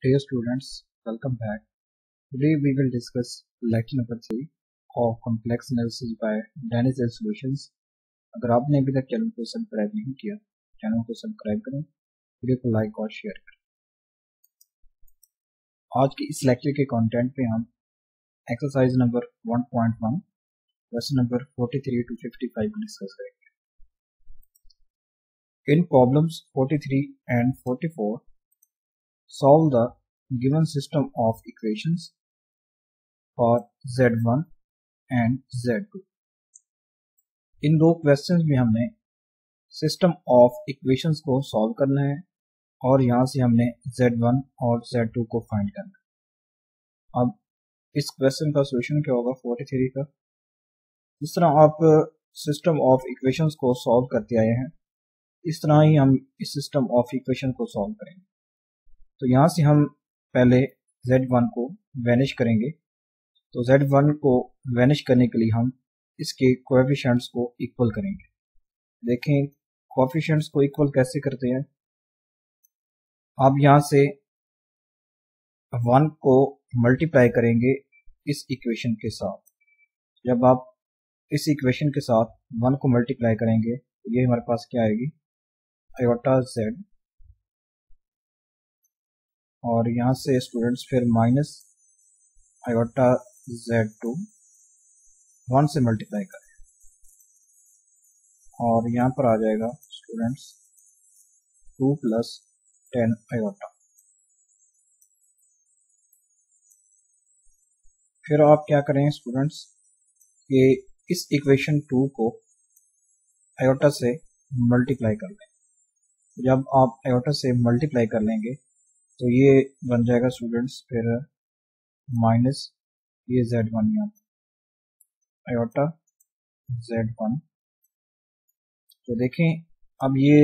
Dear students, welcome back. Today we will discuss lecture number 3 of complex analysis by Dennis L Solutions. अगर आपने अभी तक channel को subscribe नहीं किया, चैनल को सब्सक्राइब करें, वीडियो को लाइक और शेयर करें। आज के इस लेक्चर के कंटेंट पे हम exercise number 1.1 question number 43 to 55 को डिस्कस करेंगे। In problems 43 and 44, solve the given system of equations for Z1 and Z2। इन दो क्वेश्चंस में हमने सिस्टम ऑफ इक्वेशंस को सॉल्व करना है और यहाँ से हमने Z1 और Z2 को फाइंड करना है। अब इस क्वेश्चन का सॉल्यूशन क्या होगा 43 का। जिस तरह आप सिस्टम ऑफ इक्वेशंस को सॉल्व करते आए हैं, इस तरह ही हम इस सिस्टम ऑफ इक्वेशन को सॉल्व करेंगे। तो यहाँ से हम पहले Z1 को वैनिश करेंगे। तो Z1 को वैनिश करने के लिए हम इसके कोएफिशिएंट्स को इक्वल करेंगे। देखें कोएफिशिएंट्स को इक्वल कैसे करते हैं। आप यहाँ से 1 को मल्टीप्लाई करेंगे इस इक्वेशन के साथ। जब आप इस इक्वेशन के साथ 1 को मल्टीप्लाई करेंगे तो ये हमारे पास क्या आएगी, आयोटा Z, और यहाँ से स्टूडेंट्स फिर माइनस आयोटा Z2 1 से मल्टीप्लाई करें और यहाँ पर आ जाएगा स्टूडेंट्स 2 प्लस 10 आयोटा। फिर आप क्या करें स्टूडेंट्स, ये इस इक्वेशन 2 को आयोटा से मल्टीप्लाई कर लें। जब आप आयोटा से मल्टीप्लाई कर लेंगे तो ये बन जाएगा स्टूडेंट्स फिर माइनस ये Z1 यहाँ आयोटा Z1। तो देखें अब ये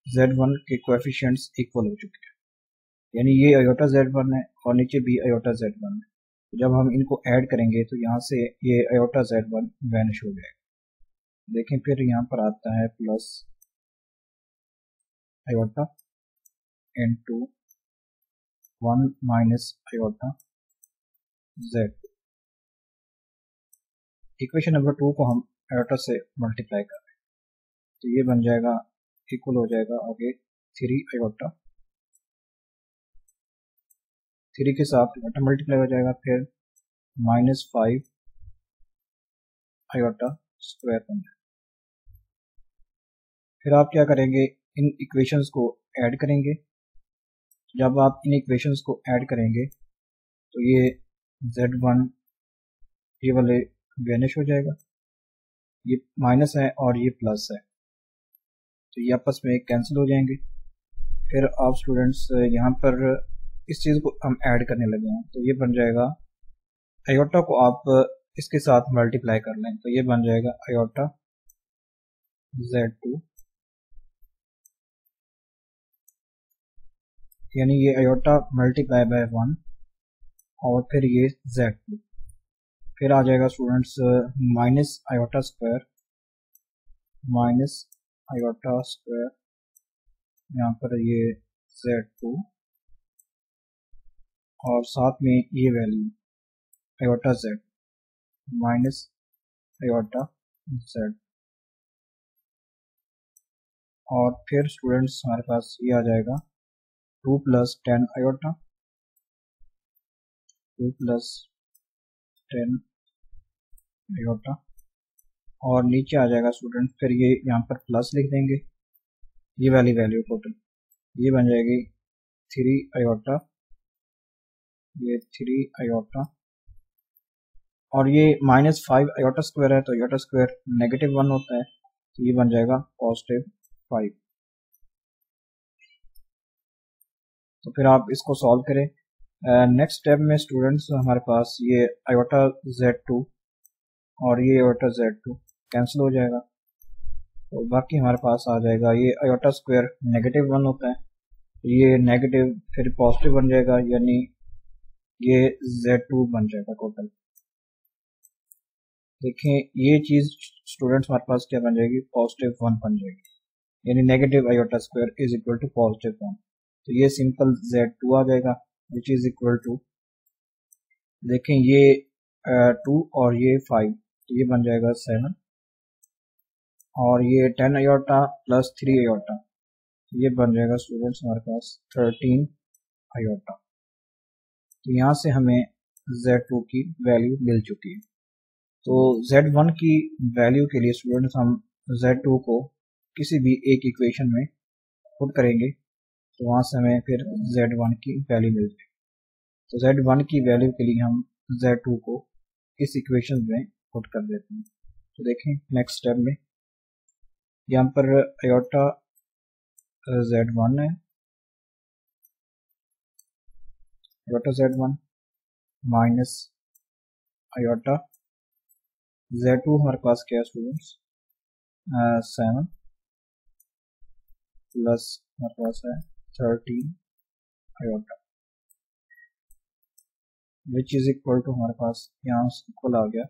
Z1 के कोएफिशिएंट्स इक्वल हो चुके हैं, यानी ये आयोटा Z1 है और नीचे भी आयोटा Z1 है। तो जब हम इनको ऐड करेंगे तो यहाँ से ये आयोटा Z1 वैनिश हो जाएगा। देखें फिर यहाँ पर आता है plus iota into 1 minus iota Z। Equation number 2 को हम आयोटा से मल्टीप्लाई कर रहे हैं तो ये बन जाएगा इक्वल हो जाएगा आगे 3 आयोटा, 3 के साथ आयोटा मल्टीप्लाई हो जाएगा फिर माइनस 5 आयोटा स्क्वायर बन जाएगा। फिर आप क्या करेंगे, इन इक्वेशंस को ऐड करेंगे। जब आप इन इक्वेशंस को ऐड करेंगे तो ये Z1 ये वाले वैनिश हो जाएगा, ये माइनस है और ये प्लस है तो ये आपस में कैंसिल हो जाएंगे। फिर आप स्टूडेंट्स यहाँ पर इस चीज़ को हम ऐड करने लगे हैं तो ये बन जाएगा आयोटा को आप इसके साथ मल्टीप्लाई कर लें तो ये बन जाएगा आयोटा Z2, यानी ये आयोटा मल्टीप्लाई बाय 1 और फिर ये Z2। फिर आ जाएगा students minus iota square, minus iota square यहाँ पर ये Z2 और साथ में ये value iota Z minus iota Z। और फिर स्टूडेंट्स हमारे पास ये आ जाएगा 2 प्लस 10 आयोटा, 2 प्लस 10 आयोटा और नीचे आ जाएगा स्टूडेंट फिर ये यहाँ पर प्लस लिख देंगे, ये वाली वैल्यू टोटल ये बन जाएगी 3 आयोटा, ये 3 आयोटा और ये माइनस 5 आयोटा स्क्वायर है तो आयोटा स्क्वायर नेगेटिव 1 होता है तो ये बन जाएगा पॉजिटिव 5। तो फिर आप इसको सॉल्व करें। नेक्स्ट स्टेप में स्टूडेंट्स हमारे पास ये आयोटा Z2 और ये आयोटा Z2 कैंसिल हो जाएगा तो बाकी हमारे पास आ जाएगा ये आयोटा स्क्वायर नेगेटिव 1 होता है तो ये नेगेटिव फिर पॉजिटिव बन जाएगा, यानी ये Z2 बन जाएगा टोटल। देखें ये चीज स्टूडेंट्स हमारे पास क्या बन जाएगी, पॉजिटिव 1 बन जाएगी, यानी negative iota square is equal to positive 1। तो ये सिंपल Z2 आ जाएगा विच इज इक्वल टू, देखें ये 2 और ये 5, तो ये बन जाएगा 7, और ये 10 आयोटा प्लस 3 आयोटा, ये बन जाएगा स्टूडेंट्स हमारे पास 13 आयोटा। तो यहाँ से हमें Z2 की वैल्यू मिल चुकी है। तो Z1 की वैल्यू के लिए स्टूडेंट्स हम Z2 को किसी भी एक इक्वेशन में पुट करेंगे, तो वहाँ से हमें फिर Z1 की वैल्यू मिल जाएगी। तो Z1 की वैल्यू के लिए हम Z2 को इस इक्वेशन में पुट कर देते हैं। तो देखें नेक्स्ट स्टेप में यहाँ पर आयोटा Z1 है, iota Z1 minus iota Z2 हमारे पास क्या है स्टूडेंट्स 7 प्लस हमारे पास है 13 iota, which is equal to हमारे पास यहाँ इक्वल आ गया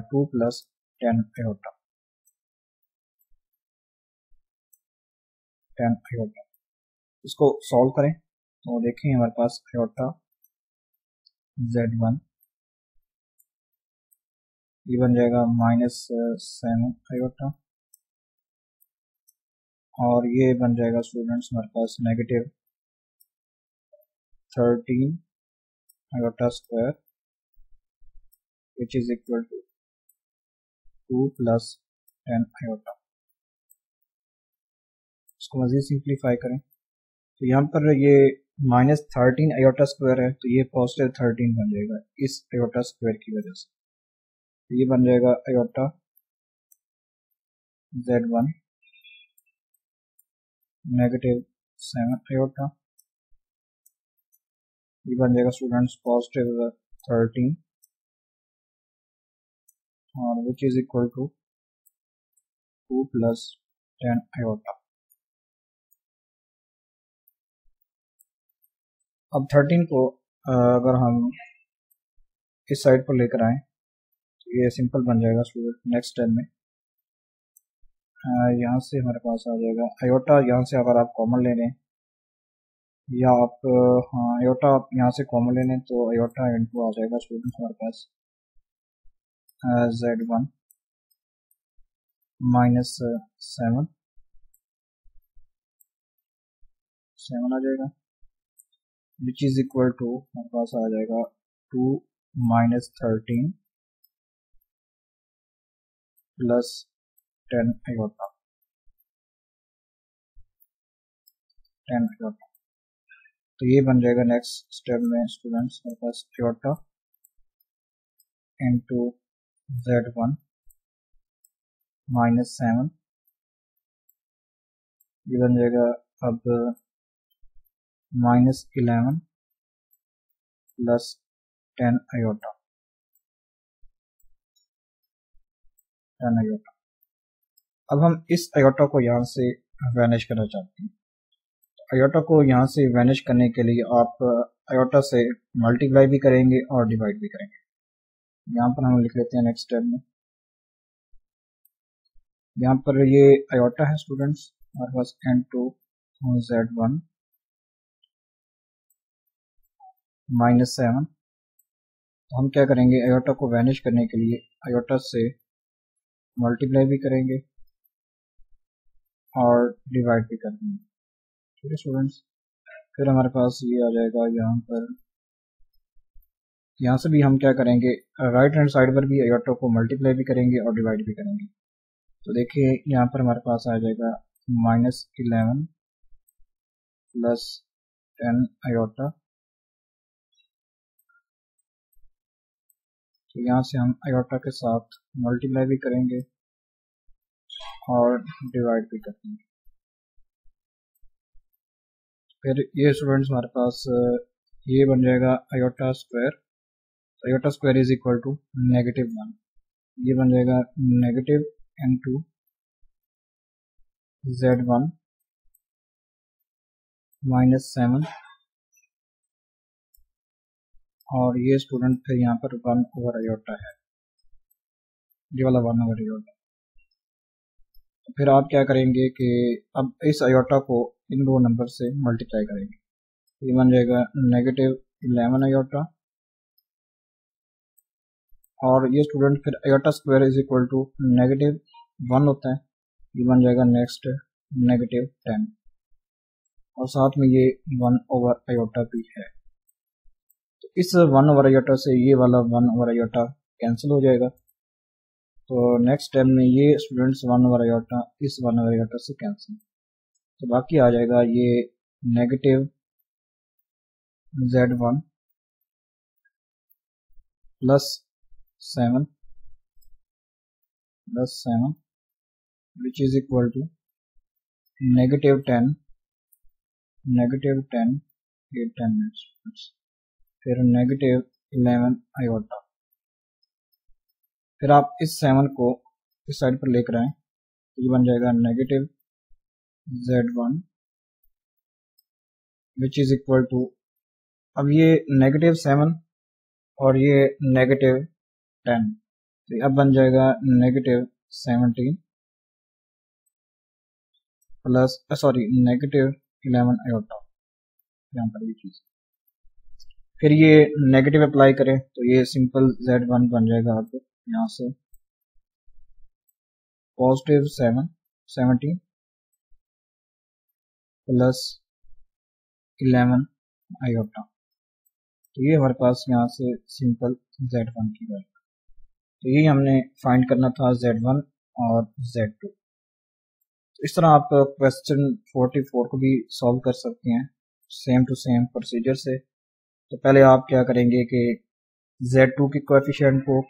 2 प्लस 10 आयोटा, 10 आयोटा। इसको सॉल्व करें तो देखें हमारे पास आयोटा Z1 ये बन जाएगा माइनस 7 आयोटा, और ये बन जाएगा स्टूडेंट्स हमारे पास negative 13 iota square, which is equal to 2 plus 10 iota. इसको मजीद सिंप्लीफाई करें तो यहाँ पर ये माइनस 13 आयोटा स्क्वायर है, तो ये पॉजिटिव 13 बन जाएगा इस आयोटा स्क्वायर की वजह से। तो ये बन जाएगा आयोटा Z1 नेगेटिव 7 आयोटा, ये बन जाएगा स्टूडेंट्स पॉजिटिव 13, और which is equal to 2 plus 10 iota. अब 13 को अगर हम इस साइड पर लेकर आए तो ये सिंपल बन जाएगा स्टूडेंट। नेक्स्ट स्टेप में यहाँ से हमारे पास आ जाएगा आयोटा, यहाँ से अगर आप कॉमन ले लें या आप हाँ आयोटा आप यहाँ से कॉमन ले लें तो आयोटा इनटू आ जाएगा स्टूडेंट हमारे पास Z1 माइनस 7 आ जाएगा, विच इज इक्वल टू हमारे पास आ जाएगा 2 माइनस 13 प्लस 10 आयोटा, 10 आयोटा। तो ये बन जाएगा नेक्स्ट स्टेप में स्टूडेंट्स हमारे पास आयोटा इंटू Z1 माइनस 7, ये बन जाएगा अब माइनस 11 प्लस 10 आयोटा, 10 आयोटा। अब हम इस आयोटा को यहाँ से वैनिश करना चाहते हैं। आयोटा को यहाँ से वैनिश करने के लिए आप आयोटा से मल्टीप्लाई भी करेंगे और डिवाइड भी करेंगे। यहाँ पर हम लिख लेते हैं नेक्स्ट स्टेप में, यहाँ पर ये आयोटा है स्टूडेंट्स हमारे पास N2 Z1 माइनस 7। तो हम क्या करेंगे आयोटा को वैनिश करने के लिए आयोटा से मल्टीप्लाई भी करेंगे और डिवाइड भी कर देंगे। ठीक है स्टूडेंट्स, फिर हमारे पास ये आ जाएगा यहाँ पर, यहाँ से भी हम क्या करेंगे राइट हैंड साइड पर भी आयोटा को मल्टीप्लाई भी करेंगे और डिवाइड भी करेंगे। तो देखिए यहाँ पर हमारे पास आ जाएगा माइनस 11 प्लस 10 आयोटा। तो यहाँ से हम आयोटा के साथ मल्टीप्लाई भी करेंगे और डिवाइड भी करेंगे। फिर ये स्टूडेंट्स हमारे पास ये बन जाएगा iota square. Iota square is equal to -1, ये बन जाएगा नेगेटिव N2 Z1 माइनस 7, और ये स्टूडेंट फिर यहाँ पर 1 ओवर आयोटा है, ये वाला 1 ओवर आयोटा। फिर आप क्या करेंगे कि अब इस आयोटा को इन दो नंबर से मल्टीप्लाई करेंगे। ये बन जाएगा -11 आयोटा, और ये स्टूडेंट फिर iota square is equal to -1 होता है, ये बन जाएगा नेक्स्ट -10, और साथ में ये 1 ओवर आयोटा भी है। तो इस 1 ओवर आयोटा से ये वाला 1 ओवर आयोटा कैंसिल हो जाएगा। तो नेक्स्ट स्टेप में ये स्टूडेंट्स 1 ओवर आयोटा इस 1 ओवर आयोटा से कैंसिल, तो बाकी आ जाएगा ये -z1 +7 which is equal to -10 ये 10 फिर -11 आयोटा। फिर आप इस 7 को इस साइड पर लेकर आए, तो ये बन जाएगा -z1 which is equal to, अब ये -7 और ये -10, तो अब बन जाएगा -17 प्लस -11 आयोटा, यहाँ पर ये चीज। फिर ये नेगेटिव अप्लाई करें तो ये सिंपल z1 बन जाएगा आपको यहाँ से +17 प्लस 11 आयोटा, तो ये हमारे पास यहाँ से सिंपल z1 की वैल्यू। तो ये हमने फाइंड करना था z1 और z2। तो इस तरह आप क्वेश्चन 44 को भी सॉल्व कर सकते हैं सेम टू सेम प्रोसीजर से। तो पहले आप क्या करेंगे कि z2 के कोएफिशिएंट को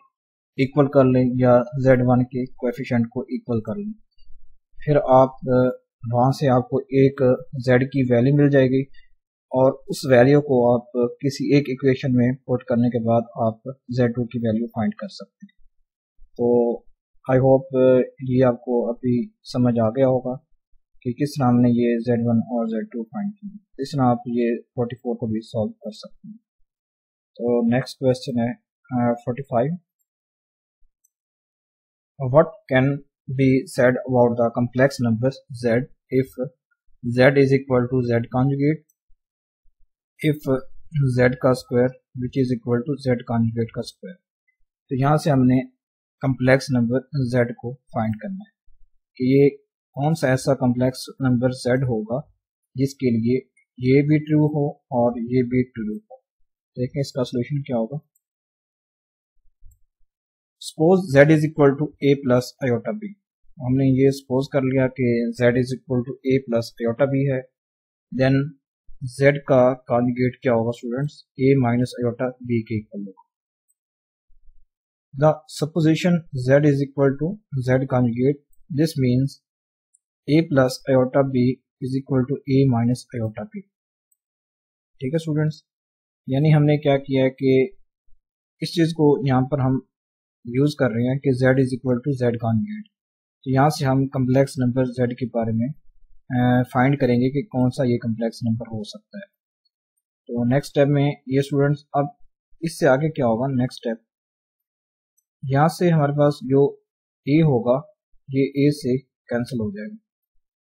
इक्वल कर लें या z1 के कोएफिशिएंट को इक्वल कर लें, फिर आप वहां से आपको एक z की वैल्यू मिल जाएगी, और उस वैल्यू को आप किसी एक इक्वेशन में पुट करने के बाद आप z2 की वैल्यू फाइंड कर सकते हैं। तो आई होप ये आपको अभी समझ आ गया होगा कि किस तरह हमने ये z1 और z2 फाइंड किया। इस तरह आप ये 44 को भी सॉल्व कर सकते हैं। तो नेक्स्ट क्वेश्चन है 45। What can be said about the complex numbers z if z is equal to z conjugate if z का square which is equal to z conjugate का स्क्वायर। तो यहाँ से हमने कम्प्लेक्स नंबर z को find करना है कि ये कौन सा ऐसा कम्प्लेक्स नंबर z होगा जिसके लिए ये भी ट्रू हो और ये भी ट्रू हो। देखें इसका सोल्यूशन क्या होगा। Suppose z is equal to a plus iota b। हमने ये सपोज कर लिया कि z is equal to a plus iota b है, देन z का कॉन्जुगेट क्या होगा students, a minus iota b के इक्वल होगा। The supposition z is equal to z conjugate, this means a plus iota b is equal to a minus iota b। ठीक है students, यानी हमने क्या किया है कि इस चीज को यहाँ पर हम यूज कर रहे हैं कि z is equal to z conjugate. तो यहाँ से हम कम्प्लेक्स नंबर z के बारे में फाइंड करेंगे कि कौन सा ये कम्प्लेक्स नंबर हो सकता है। तो नेक्स्ट स्टेप में ये स्टूडेंट्स, अब इससे आगे क्या होगा नेक्स्ट स्टेप, यहाँ से हमारे पास जो a होगा ये a से कैंसिल हो जाएगा।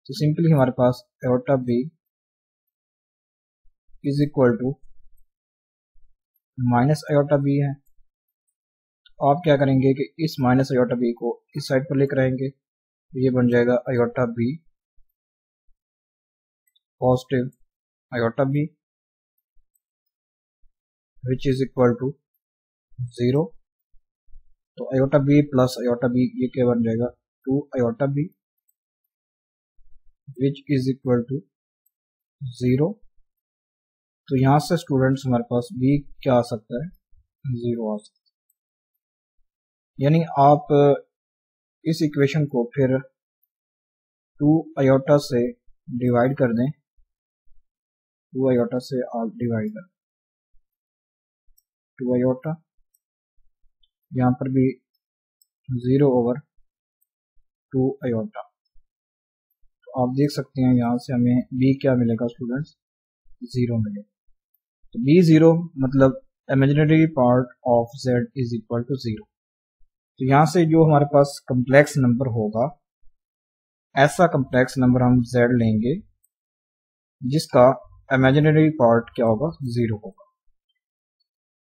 तो सिंपली हमारे पास iota b is equal to minus iota b है। आप क्या करेंगे कि इस माइनस आयोटा बी को इस साइड पर लेकर आएंगे, ये बन जाएगा iota B positive iota B which is equal to 0। तो iota B plus iota B ये क्या बन जाएगा 2 iota B which is equal to 0। तो यहां से स्टूडेंट्स हमारे पास b क्या आ सकता है 0 आ सकता है। यानी आप इस इक्वेशन को फिर 2 आयोटा से डिवाइड कर दें, 2 आयोटा से आप डिवाइड कर 2 आयोटा, यहाँ पर भी 0 ओवर 2 आयोटा। तो आप देख सकते हैं यहाँ से हमें b क्या मिलेगा स्टूडेंट्स 0 मिलेगा। तो b 0 मतलब imaginary part of z is equal to 0। तो यहाँ से जो हमारे पास कम्प्लेक्स नंबर होगा, ऐसा कम्प्लेक्स नंबर हम z लेंगे जिसका इमेजिनरी पार्ट क्या होगा, 0 होगा।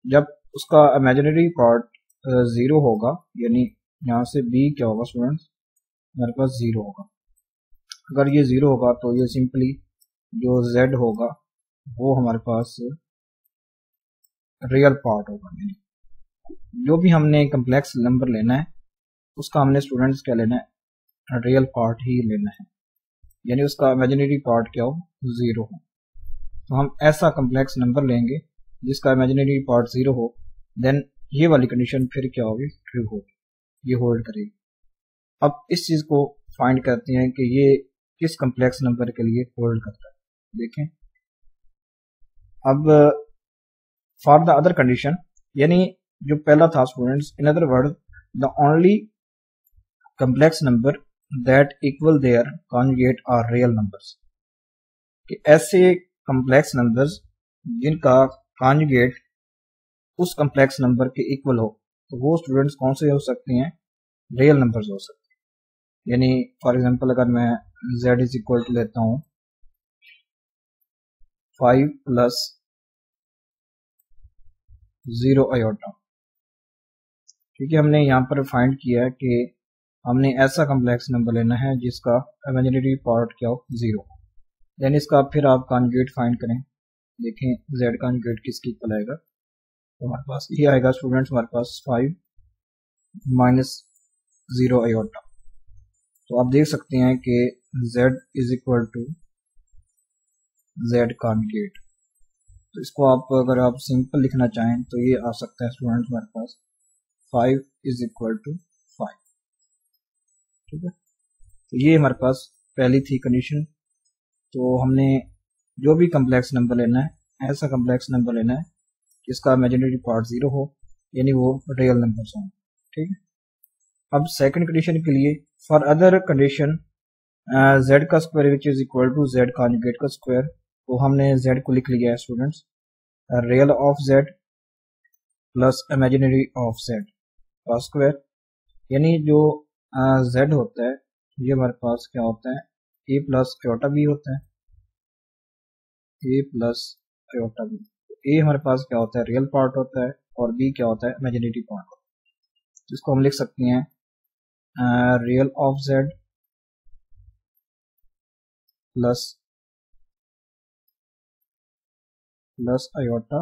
जब उसका इमेजिनरी पार्ट 0 होगा, यानी यहाँ से b क्या होगा स्टूडेंट्स, हमारे पास 0 होगा। अगर ये 0 होगा तो ये सिंपली जो z होगा वो हमारे पास रियल पार्ट होगा। जो भी हमने कम्प्लेक्स नंबर लेना है उसका हमने स्टूडेंट्स क्या लेना है, रियल पार्ट ही लेना है, यानी उसका इमेजिनरी पार्ट क्या हो, 0 हो। तो हम ऐसा कम्प्लेक्स नंबर लेंगे जिसका इमेजिनरी पार्ट 0 हो, देन ये वाली कंडीशन फिर क्या होगी, ट्रू होगी, ये होल्ड करेगी। अब इस चीज को फाइंड करते हैं कि ये किस कम्प्लेक्स नंबर के लिए होल्ड करता है। देखें अब फॉर द अदर कंडीशन, यानी जो पहला था students, in other word the only complex number that equal their conjugate are real numbers, कि ऐसे कम्प्लेक्स नंबर्स जिनका कॉन्जुगेट उस कम्प्लेक्स नंबर के इक्वल हो, तो वो स्टूडेंट्स कौन से हो सकते हैं, रियल नंबर्स हो सकते हैं। यानी फॉर एग्जांपल अगर मैं z इज इक्वल टू लेता हूं 5 प्लस 0 आयोटा, क्योंकि हमने यहाँ पर फाइंड किया है कि हमने ऐसा कम्प्लेक्स नंबर लेना है जिसका इमेजिनरी पार्ट क्या हो, 0। देन इसका फिर आप कॉन्जुगेट फाइंड करें, देखें z कॉन्जुगेट किसके इक्वल आएगा, तो हमारे पास ये आएगा स्टूडेंट्स, हमारे पास 5 माइनस 0 आयोटा। तो आप देख सकते हैं कि z is equal to z conjugate. तो इसको आप अगर आप सिंपल लिखना चाहें तो ये आ सकता है स्टूडेंट्स, हमारे पास 5 इज इक्वल टू 5, ठीक है। तो ये हमारे पास पहली थी कंडीशन। तो हमने जो भी कम्प्लेक्स नंबर लेना है, ऐसा कम्प्लेक्स नंबर लेना है जिसका इमेजिनरी पार्ट 0 हो, यानी वो रियल नंबर्स हों, ठीक है। अब सेकंड कंडीशन के लिए, फॉर अदर कंडीशन z का square which is equal to z conjugate का स्क्वायर, तो हमने z को लिख लिया है students, real of z plus imaginary of z का स्क्वायर, यानी जो z होता है ये हमारे पास क्या होता है, a प्लस आयोटा b होता है, a plus iota b। a हमारे पास क्या होता है, रियल पार्ट होता है, और b क्या होता है, इमेजिनरी पार्ट होता है। तो इसको हम लिख सकते हैं real of z plus iota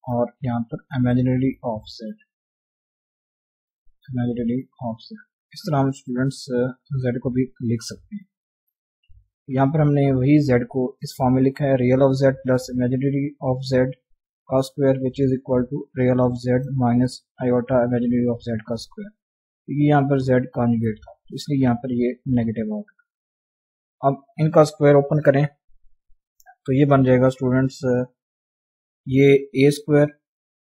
और यहाँ पर imaginary of z, imaginary of z। इस तरह हम स्टूडेंट्स z को भी लिख सकते हैं। यहाँ पर हमने वही z को इस फॉर्म में लिखा है, real of z plus imaginary of z का square which is equal to real of z minus iota imaginary of z का स्क्वायर, क्योंकि यहाँ पर z कॉन्जुगेट था इसलिए यहाँ पर ये नेगेटिव आ गया। अब इनका स्क्वायर ओपन करें तो ये बन जाएगा स्टूडेंट्स, ये a स्क्वायर,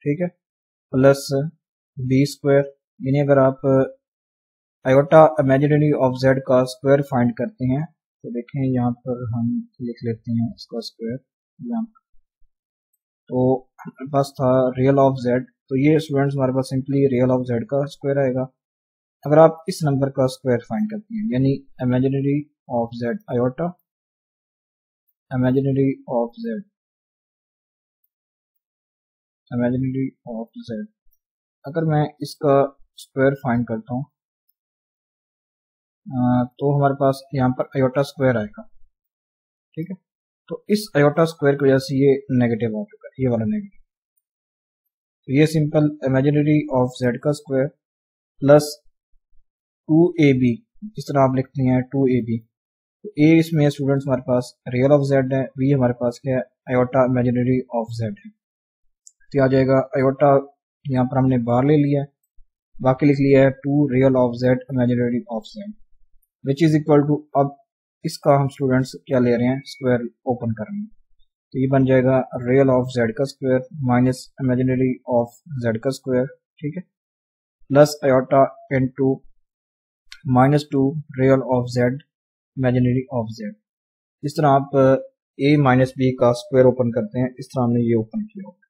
ठीक है, प्लस b स्क्वायर, यानी अगर आप आयोटा इमेजिनरी ऑफ z का स्क्वायर फाइंड करते हैं तो देखें यहाँ पर हम लिख लेते हैं इसका स्क्वायर यहाँ पर। तो हमारे पास था रियल ऑफ z, तो ये स्टूडेंट्स हमारे पास सिंपली रियल ऑफ z का स्क्वायर आएगा। अगर आप इस नंबर का स्क्वायर फाइंड करते हैं, यानी imaginary of z iota imaginary of z, imaginary of z, अगर मैं इसका स्क्वायर फाइंड करता हूँ तो हमारे पास यहाँ पर आयोटा स्क्वायर आएगा, ठीक है। तो इस आयोटा स्क्वायर की वजह से ये नेगेटिव आ चुका है, ये वाला नेगेटिव। तो ये सिंपल इमेजिनरी ऑफ z का स्क्वायर प्लस 2ab, इस तरह आप लिखते हैं 2ab। तो a इसमें स्टूडेंट्स हमारे पास रियल ऑफ z है, b हमारे पास क्या है, आयोटा इमेजिनरी ऑफ z है। तो आ जाएगा आयोटा यहाँ पर हमने बाहर ले लिया है, बाकी लिख लिया है 2 real of z imaginary of z which is equal to, अब इसका हम स्टूडेंट्स क्या ले रहे हैं, स्क्वायर ओपन कर रहे हैं। तो ये बन जाएगा रियल ऑफ z का square minus imaginary of z का स्क्वायर, ठीक है, plus iota into minus 2 real of z imaginary of z। इस तरह आप a माइनस b का स्क्वायर ओपन करते हैं, इस तरह हमने ये ओपन किया होगा।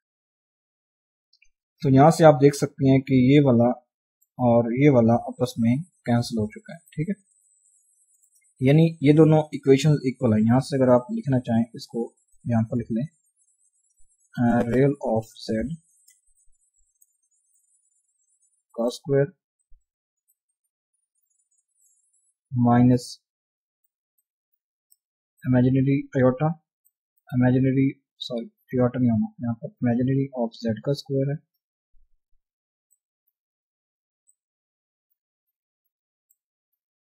तो यहाँ से आप देख सकते हैं कि ये वाला और ये वाला आपस में कैंसिल हो चुका है, ठीक है। यानी ये दोनों इक्वेशंस इक्वल है। यहाँ से अगर आप लिखना चाहें इसको यहाँ पर लिख लें, रियल ऑफ जेड का square minus imaginary iota, imaginary sorry iota नहीं होना, यहाँ पर इमेजिनरी ऑफ जेड का स्क्वायर है,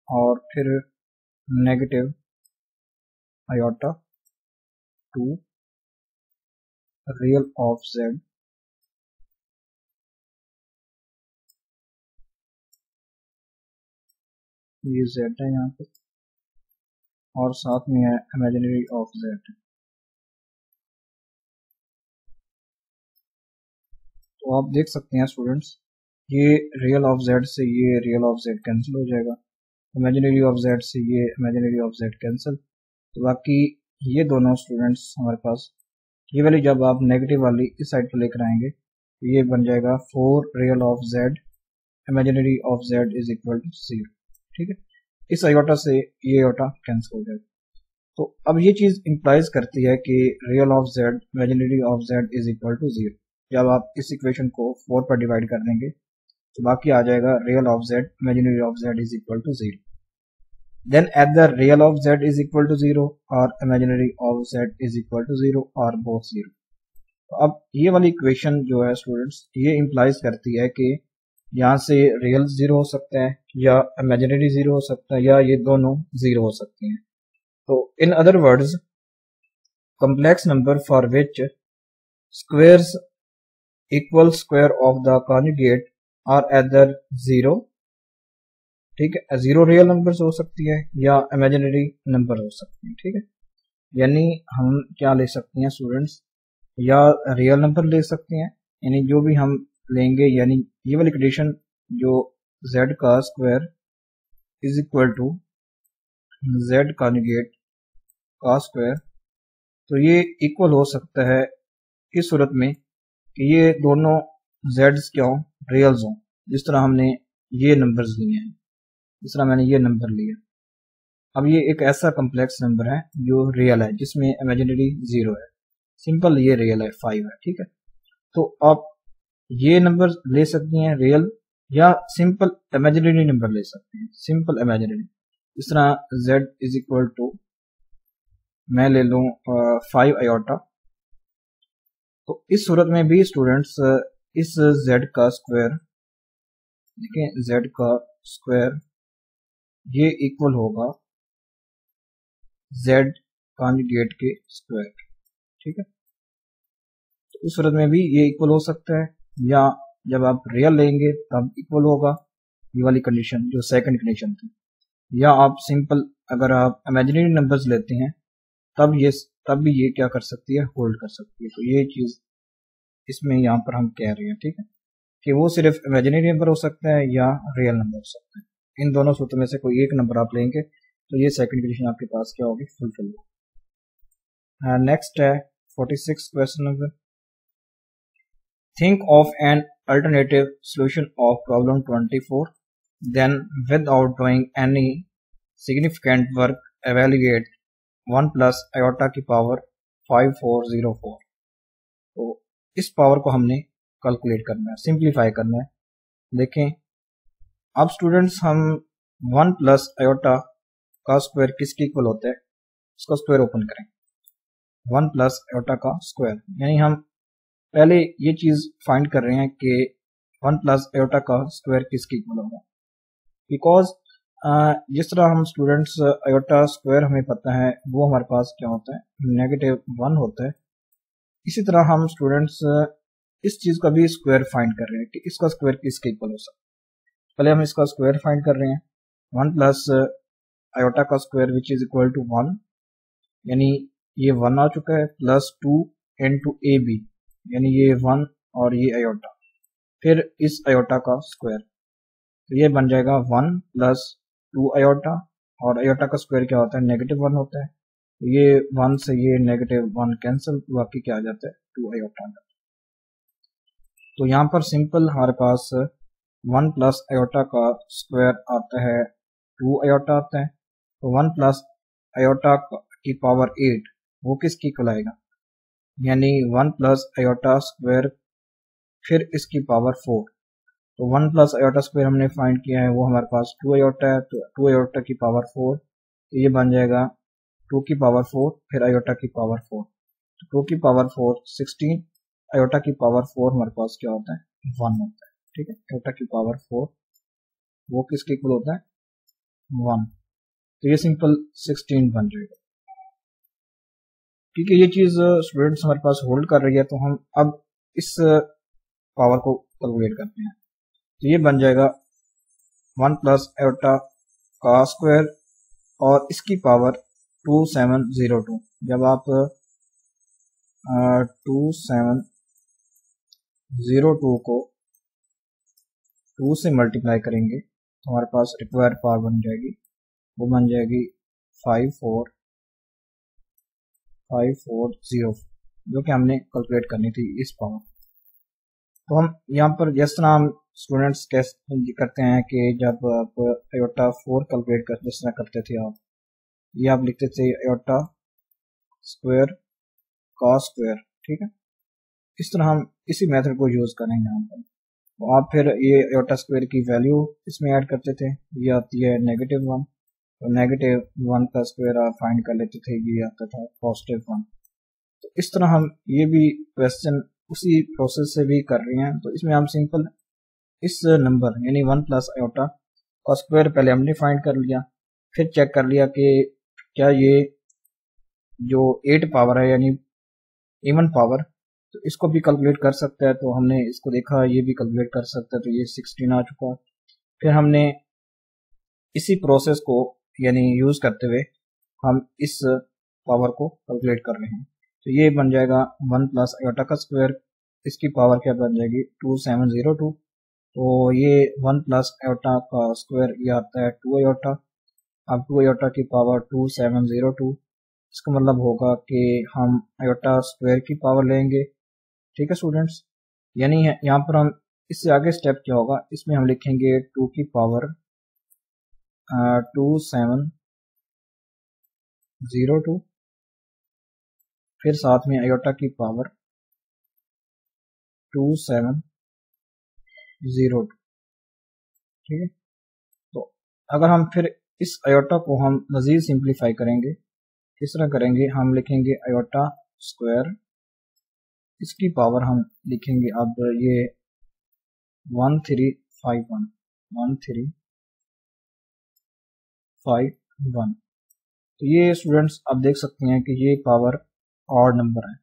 और फिर negative iota two real of Z ये जेड है यहाँ पे, और साथ में है इमेजिनरी ऑफ जेड। तो आप देख सकते हैं स्टूडेंट्स, ये रियल ऑफ जेड से ये रियल ऑफ जेड कैंसिल हो जाएगा, इमेजिनरी ऑफ जेड से ये इमेजिनरी ऑफ जेड कैंसिल। तो बाकी ये दोनों स्टूडेंट्स हमारे पास ये वाली जब आप नेगेटिव वाली इस साइड पर लेकर आएंगे तो ये बन जाएगा 4 real of Z imaginary of Z is equal to 0। ठीक है, इस आयोटा से ये आयोटा कैंसिल हो जाएगा। तो अब ये चीज इंप्लाइज करती है कि real of Z imaginary of Z is equal to 0। जब आप इस इक्वेशन को 4 पर डिवाइड कर देंगे तो बाकी आ जाएगा real of Z imaginary of Z is equal to 0। then either real of z is equal to 0 or imaginary of z is equal to 0 or both 0। तो अब ये वाली इक्वेशन जो है स्टूडेंट्स ये इंप्लाइज करती है कि यहाँ से रियल 0 हो सकता है या इमेजिनरी 0 हो सकता है या ये दोनों 0 हो सकते हैं। तो in other words complex number for which squares equal square of the conjugate are either 0, ठीक है, 0 रियल नंबर हो सकती है या इमेजिनरी नंबर हो सकती है। ठीक है, यानी हम क्या ले सकते हैं स्टूडेंट्स, या रियल नंबर ले सकते हैं, यानी जो भी हम लेंगे, यानी ये वाली कंडीशन जो z का square is equal to z conjugate का स्क्वायर, तो ये इक्वल हो सकता है इस सूरत में कि ये दोनों z's क्या हो, रियल्स हों। जिस तरह हमने ये नंबर्स लिए हैं, जिस तरह मैंने ये नंबर लिया। अब ये एक ऐसा कम्प्लेक्स नंबर है जो रियल है जिसमें इमेजिनरी 0 है, सिंपल ये रियल है 5 है। ठीक है, तो आप ये नंबर ले सकते हैं रियल या सिंपल इमेजिनरी नंबर ले सकते हैं, सिंपल इमेजिनरी। इस तरह z इज इक्वल टू मैं ले लूं 5 आयोटा। तो इस सूरत में भी स्टूडेंट्स इस z का स्क्वायर, देखें z का स्क्वायर ये इक्वल होगा z कॉन्जुगेट के स्क्वायर। ठीक है, तो इस सूरत में भी ये इक्वल हो सकता है, या जब आप रियल लेंगे तब इक्वल होगा, ये वाली कंडीशन जो सेकंड कंडीशन थी। या आप सिंपल अगर आप इमेजिनरी नंबर्स लेते हैं तब भी ये क्या कर सकती है, होल्ड कर सकती है। तो ये चीज इसमें यहाँ पर हम कह रहे हैं, ठीक है, कि वो सिर्फ इमेजिनरी नंबर हो सकता है या रियल नंबर हो सकता है। इन दोनों सूत्रों में से कोई एक नंबर आप लेंगे तो ये सेकंड कंडीशन आपके पास क्या होगी, फुलफिल होगी। नेक्स्ट है 46 question number, think of an alternative solution of problem 24, then without doing any significant work evaluate 1 plus iota की पावर 5404। तो इस पावर को हमने कैलकुलेट करना है, सिंप्लीफाई करना है। देखें अब स्टूडेंट्स हम 1 प्लस आयोटा का स्क्वायर किसके इक्वल होता है, इसका स्क्वायर ओपन करें, 1 प्लस आयोटा का स्क्वायर, यानी हम पहले ये चीज फाइंड कर रहे हैं कि 1 प्लस आयोटा का स्क्वायर किसके इक्वल होगा। बिकॉज जिस तरह हम स्टूडेंट्स आयोटा स्क्वायर हमें पता है वो हमारे पास क्या होता है, -1 होता है। इसी तरह हम स्टूडेंट्स इस चीज का भी स्क्वायर फाइंड कर रहे हैं कि इसका स्क्वायर किसके इक्वल हो सकता है। पहले हम इसका स्क्वायर फाइंड कर रहे हैं, 1 प्लस आयोटा का square which is equal to 1, यानी ये 1 आ चुका है, प्लस 2 इंटू ए बी, यानी ये 1 और ये आयोटा, फिर इस आयोटा का स्क्वायर, तो ये बन जाएगा 1 प्लस 2 आयोटा, और आयोटा का स्क्वायर क्या होता है, -1 होता है। तो ये 1 से ये -1 कैंसिल, बाकी क्या आ जाता है, 2 आयोटा। तो यहाँ पर सिंपल हमारे पास 1 प्लस आयोटा का स्क्वायर आता है 2 आयोटा आता है, तो 1 प्लस आयोटा की पावर 8 वो किसकी इक्वल आएगा, यानी 1 प्लस आयोटा स्क्वायर फिर इसकी पावर 4। तो 1 प्लस आयोटा स्क्वायर हमने फाइंड किया है, वो हमारे पास 2 आयोटा है, तो 2 आयोटा की पावर 4, तो ये बन जाएगा 2 की पावर 4 फिर आयोटा की पावर 4, तो 2 की पावर 4 16, आयोटा की पावर 4 हमारे पास क्या होता है 1 होता है। ठीक है, आयोटा की पावर 4 वो किसके इक्वल होता है 1, तो ये सिंपल 16 बन जाएगा। ठीक है, ये चीज स्टूडेंट्स हमारे पास होल्ड कर रही है, तो हम अब इस पावर को कैलकुलेट करते हैं। तो ये बन जाएगा 1 प्लस आयोटा का स्क्वायर और इसकी पावर 2702। जब आप 2702 को 2 से मल्टीप्लाई करेंगे तो हमारे पास रिक्वायर्ड पावर बन जाएगी, वो बन जाएगी 5404, जो कि हमने कैलकुलेट करनी थी इस पावर। तो हम यहाँ पर जिस तरह हम स्टूडेंट्स कैसे करते हैं कि जब आप आयोटा 4 कैलकुलेट कर जिस तरह करते थे आप, ये आप लिखते थे आयोटा स्क्वायर का स्क्वायर। ठीक है, इस तरह हम इसी मेथड को यूज करेंगे यहाँ पर। तो आप फिर ये आयोटा स्क्वायर की वैल्यू इसमें ऐड करते थे, ये आती है -1, तो -1 का स्क्वायर आप फाइंड कर लेते थे, ये आता था +1। तो इस तरह हम ये भी क्वेश्चन उसी प्रोसेस से भी कर रहे हैं। तो इसमें हम सिंपल इस नंबर यानी 1 प्लस आयोटा का स्क्वायर पहले हमने फाइंड कर लिया, फिर चेक कर लिया कि क्या ये जो 8 पावर है यानी इवन पावर, तो इसको भी कैलकुलेट कर सकता है। तो हमने इसको देखा ये भी कैलकुलेट कर सकता है, तो ये 16 आ चुका। फिर हमने इसी प्रोसेस को यानी यूज करते हुए हम इस पावर को कैलकुलेट कर रहे हैं। तो ये बन जाएगा 1 प्लस आयोटा का स्क्वायर, इसकी पावर क्या बन जाएगी 2702। तो ये 1 प्लस आयोटा का स्क्वायर ये आता है 2 आयोटा, अब 2 आयोटा की पावर 2702, इसका मतलब होगा कि हम आयोटा स्क्वायर की पावर लेंगे। ठीक है स्टूडेंट्स, यानी यहाँ पर हम इससे आगे स्टेप क्या होगा, इसमें हम लिखेंगे 2 की पावर 2702, फिर साथ में आयोटा की पावर 2702। ठीक है, तो अगर हम फिर इस आयोटा को हम मजीद सिंप्लीफाई करेंगे, किस तरह करेंगे, हम लिखेंगे आयोटा स्क्वायर, इसकी पावर हम लिखेंगे अब ये 1351। तो ये स्टूडेंट्स आप देख सकते हैं कि ये पावर ऑड नंबर है,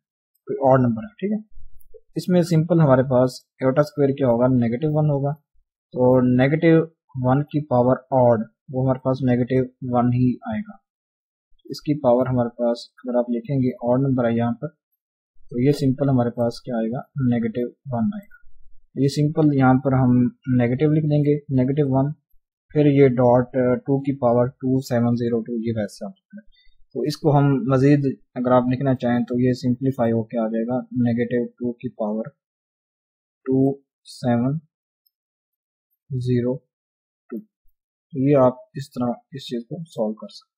कोई ऑड नंबर है। ठीक है, इसमें सिंपल हमारे पास आयोटा स्क्वायर क्या होगा -1 होगा, तो -1 की पावर ऑड वो हमारे पास -1 ही आएगा। इसकी पावर हमारे पास अगर आप लिखेंगे ऑड नंबर है यहाँ पर, तो ये सिंपल हमारे पास क्या आएगा -1 आएगा। ये सिंपल यहाँ पर हम नेगेटिव लिख देंगे -1, फिर ये डॉट 2 की पावर 2702, ये वैसे आ जाता है। तो इसको हम मजीद अगर आप लिखना चाहें तो ये सिंप्लीफाई होके आ जाएगा -2 की पावर 2702। तो ये आप इस तरह इस चीज को सॉल्व कर सकते हैं,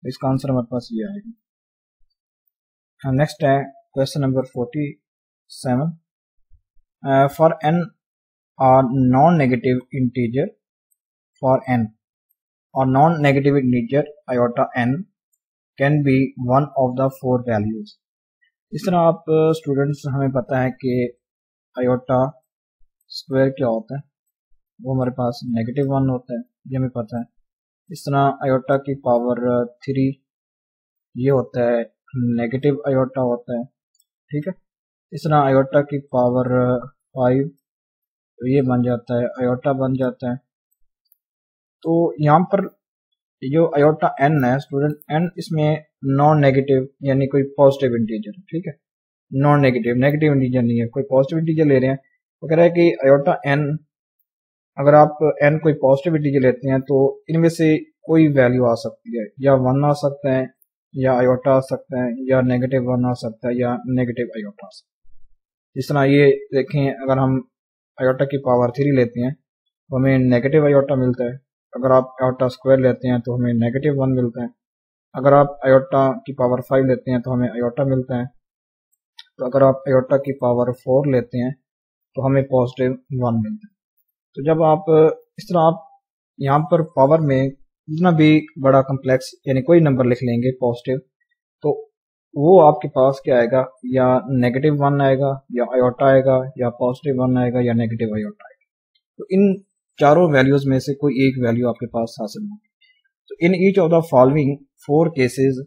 इसका आंसर हमारे पास ये आएगा। नेक्स्ट है question number 47। For n or non-negative integer, for n or non-negative integer iota n can be one of the four values। इस तरह आप स्टूडेंट्स हमें पता है कि आयोटा स्क्वायर क्या होता है, वो हमारे पास -1 होता है, ये हमें पता है। इस तरह आयोटा की पावर 3 ये होता है नेगेटिव आयोटा होता है। ठीक है, इस तरह आयोटा की पावर 5 तो ये बन जाता है आयोटा बन जाता है। तो यहाँ पर जो आयोटा n है स्टूडेंट, n इसमें नॉन नेगेटिव यानी कोई पॉजिटिव इंटीजर। ठीक है, नॉन नेगेटिव इंटीजर नहीं है, कोई पॉजिटिव इंटीजर ले रहे हैं। तो कह रहा है कि आयोटा n, अगर आप n कोई पॉजिटिव इंटीजर लेते हैं तो इनमें से कोई वैल्यू आ सकती है, या 1 आ सकता है, या आयोटा आ सकता है, या -1 आ सकता है, या नेगेटिव आयोटा आ सकता है। जिस तरह ये देखें, अगर हम आयोटा की पावर 3 लेते हैं तो हमें नेगेटिव आयोटा मिलता है, अगर आप आयोटा स्क्वायर लेते हैं तो हमें -1 मिलता है। अगर आप आयोटा की पावर 5 लेते हैं तो हमें आयोटा मिलता है। तो अगर आप आयोटा की पावर 4 लेते हैं तो हमें +1 मिलता है। तो जब आप इस तरह आप यहाँ पर पावर में जितना भी बड़ा कम्प्लेक्स यानी कोई नंबर लिख लेंगे पॉजिटिव, तो वो आपके पास क्या आएगा, या -1 आएगा, या आयोटा आएगा, या +1 आएगा, या नेगेटिव आयोटा आएगा। तो इन चारों वैल्यूज में से कोई एक वैल्यू आपके पास हासिल होगी। तो in each of the following 4 cases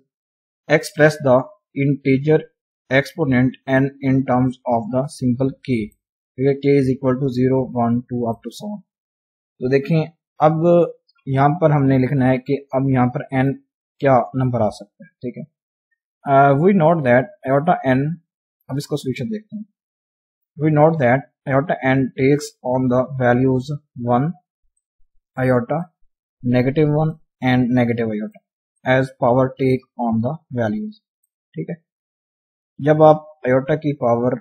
express the integer exponent n in terms of the symbol k, k is equal to 0, 1, 2 up to so on। तो देखें अब यहाँ पर हमने लिखना है कि अब यहाँ पर n क्या नंबर आ सकता है, ठीक है। We note that iota n, अब इसको सोल्यूशन देखते हैं। We note that iota n takes on the values 1 iota, -1 and negative iota as power take on the values, ठीक है। जब आप आयोटा की power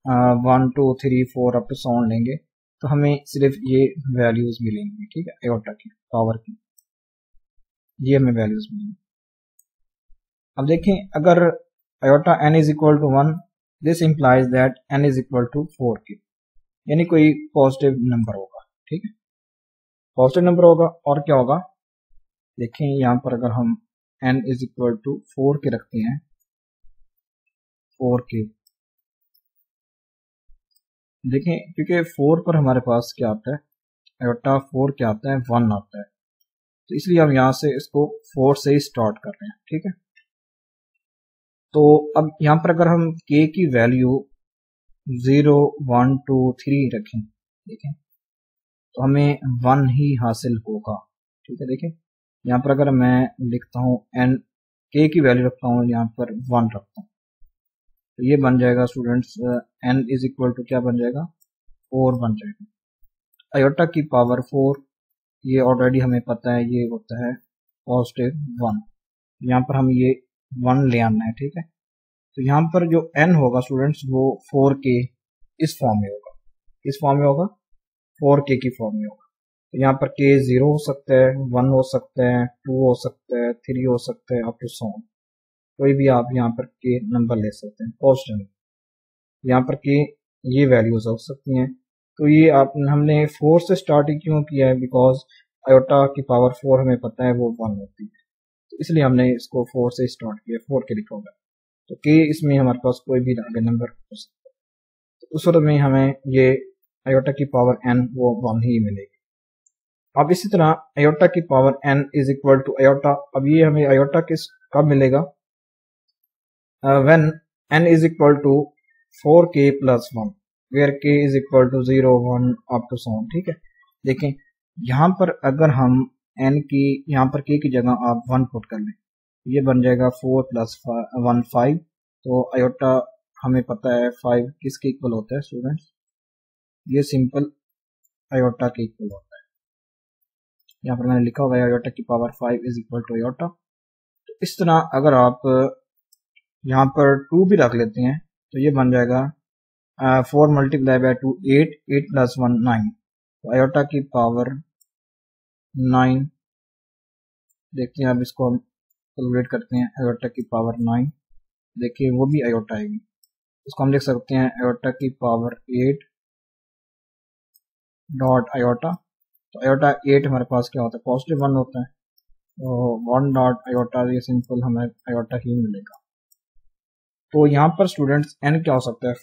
1, 2, 3, 4 up to so on लेंगे तो हमें सिर्फ ये वैल्यूज मिलेंगी, ठीक है, आयोटा की पावर की ये हमें वैल्यूज मिलेंगी। अब देखें अगर iota n is equal to 1, this implies that n is equal to 4k, यानी कोई पॉजिटिव नंबर होगा, ठीक है, पॉजिटिव नंबर होगा। और क्या होगा, देखें यहाँ पर अगर हम n is equal to 4k रखते हैं, 4k, देखें क्योंकि 4 पर हमारे पास क्या आता है, आयोटा 4 क्या आता है, 1 आता है, तो इसलिए हम यहाँ से इसको 4 से ही स्टार्ट कर रहे हैं, ठीक है। तो अब यहाँ पर अगर हम k की वैल्यू 0, 1, 2, 3 रखें, देखें तो हमें 1 ही हासिल होगा, ठीक है। देखें यहाँ पर अगर मैं लिखता हूँ n, k की वैल्यू रखता हूँ यहाँ पर 1 रखता हूँ, तो ये बन जाएगा students n is equal to क्या बन जाएगा, 4 बन जाएगा। आयोटा की पावर 4 ये ऑलरेडी हमें पता है ये होता है +1, यहाँ पर हम ये 1 ले आना है, ठीक है। तो यहाँ पर जो n होगा स्टूडेंट्स वो 4k इस फॉर्म में होगा, इस फॉर्म में होगा, 4k की फॉर्म में होगा। तो यहाँ पर k 0 हो सकता है, 1 हो सकता है, 2 हो सकता है, 3 हो सकता है, अप टू सो ऑन, कोई भी आप यहाँ पर k नंबर ले सकते हैं पॉजिटिव। यहाँ पर k ये वैल्यूज हो सकती हैं। तो ये हमने 4 से स्टार्ट क्यों किया है, बिकॉज आयोटा की पावर 4 हमें पता है वो 1 होती है, तो इसलिए हमने इसको 4 से स्टार्ट किया, 4 के लिखा होगा। तो k इसमें हमारे पास कोई भी आगे नंबर हो सकता है, तो उस सूरत में हमें ये आयोटा की पावर n वो 1 ही मिलेगी। अब इसी तरह आयोटा की power n is equal to iota, अब ये हमें आयोटा किस कब मिलेगा, when n is equal to 4k plus 1 where k is equal to 0, 1 up to so on, ठीक है। देखें यहाँ पर अगर हम n की यहाँ पर k की जगह आप 1 पुट कर लें, ये बन जाएगा 4 प्लस 1 5। तो आयोटा हमें पता है 5 किसके इक्वल होता है स्टूडेंट्स, ये सिंपल आयोटा के इक्वल होता है। यहाँ पर मैंने लिखा हुआ है आयोटा की power 5 is equal to iota. तो इस तरह अगर आप यहाँ पर 2 भी रख लेते हैं तो ये बन जाएगा 4 मल्टीप्लाई बाय 2 8, 8 प्लस 1 9, तो आयोटा की पावर 9। देखते हैं अब इसको हम कैलकुलेट करते हैं, आयोटा की पावर 9, देखिए वो भी आयोटा आएगी, इसको हम लिख सकते हैं आयोटा की पावर 8 डॉट आयोटा। तो आयोटा 8 हमारे पास क्या होता है, +1 होता है, तो 1 डॉट आयोटा, ये सिंपल हमें आयोटा ही मिलेगा। तो यहाँ पर स्टूडेंट्स n क्या हो सकता है,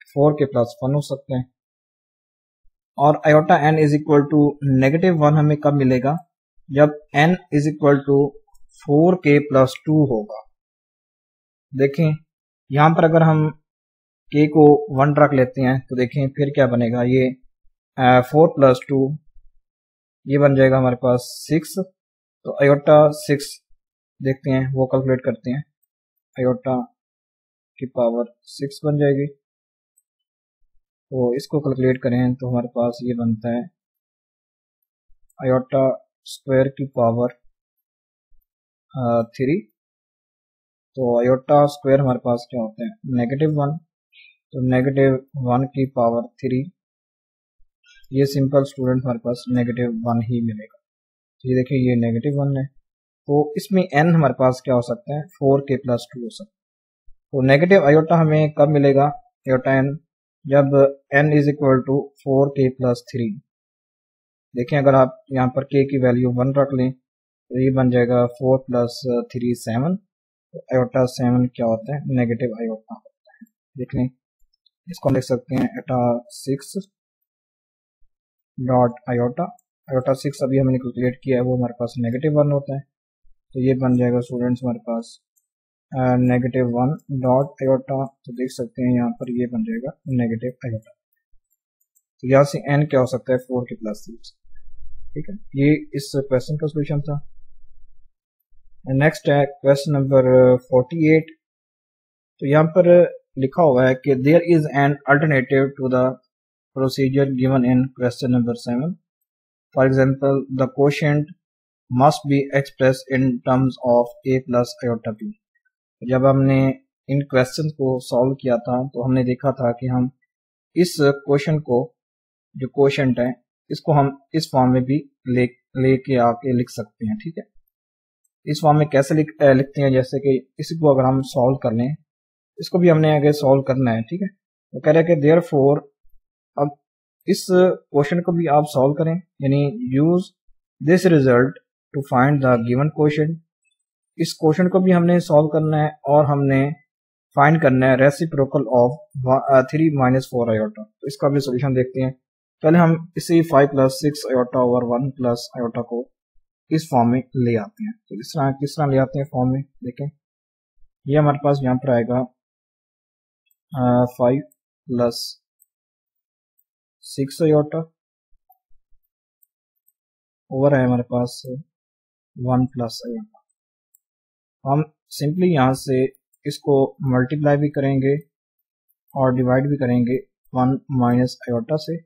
4 के प्लस 1 हो सकते हैं, और iota n is equal to -1 हमें कब मिलेगा, जब n is equal to 4k plus 2 होगा। देखें यहाँ पर अगर हम k को 1 रख लेते हैं तो देखें फिर क्या बनेगा, ये 4 प्लस 2 ये बन जाएगा हमारे पास 6। तो आयोटा 6 देखते हैं वो कैलकुलेट करते हैं, आयोटा की पावर 6 बन जाएगी। तो इसको कैलकुलेट करें तो हमारे पास ये बनता है आयोटा स्क्वायर की पावर 3। तो आयोटा स्क्वायर हमारे पास क्या होता है, -1, तो -1 की पावर 3, ये सिंपल स्टूडेंट हमारे पास -1 ही मिलेगा। तो ये देखिए ये -1 है, तो इसमें n हमारे पास क्या हो सकता है 4k + 2 हो सकता है। तो नेगेटिव आयोटा हमें कब मिलेगा आयोटा n, जब n = 4k + 3। देखें अगर आप यहाँ पर k की वैल्यू 1 रख लें तो ये बन जाएगा 4 + 3 7। तो आयोटा 7 क्या होता है नेगेटिव आयोटा होता है। देख लें इसको हम लिख सकते हैं आयोटा 6 डॉट आयोटा। आयोटा 6 अभी हमने कैलकुलेट किया है, वो हमारे पास -1 होता है, तो ये बन जाएगा स्टूडेंट्स हमारे पास -1 डॉट आयोटा। तो देख सकते हैं यहाँ पर ये बन जाएगा नेगेटिव आयोटा। तो यहाँ से n क्या हो सकता है 4k + 3। ठीक है, ये इस क्वेश्चन का सोल्यूशन था। नेक्स्ट है क्वेश्चन नंबर 48। तो यहाँ पर लिखा हुआ है कि there is an alternative to the procedure given in question number 7। For example the quotient must be express in terms of a + iota b। जब हमने इन क्वेश्चन को सॉल्व किया था तो हमने देखा था कि हम इस क्वेश्चन को, जो क्वोशिएंट है, इसको हम इस फॉर्म में भी लेके आके लिख सकते हैं। ठीक है, इस फॉर्म में कैसे लिखते हैं, जैसे कि इसको अगर हम सॉल्व कर लें, इसको भी हमने आगे सॉल्व करना है। ठीक है, वो कह रहा है कि देयरफॉर, अब इस क्वेश्चन को भी आप सॉल्व करें, यानी use this result to find the given question. इस क्वेश्चन को भी हमने सॉल्व करना है और हमने फाइंड करना है रेसिप्रोकल ऑफ 3 - 4 आयोटा। तो इसका भी सोल्यूशन देखते हैं। पहले हम इसी 5 + 6 आयोटा ओवर 1 + आयोटा को इस फॉर्म में ले आते हैं। तो किस तरह ले आते हैं फॉर्म में, देखें ये हमारे पास यहाँ पर आएगा 5 + 6 आयोटा ओवर है हमारे पास 1 + आयोटा। हम सिंपली यहाँ से इसको मल्टीप्लाई भी करेंगे और डिवाइड भी करेंगे 1 - आयोटा से।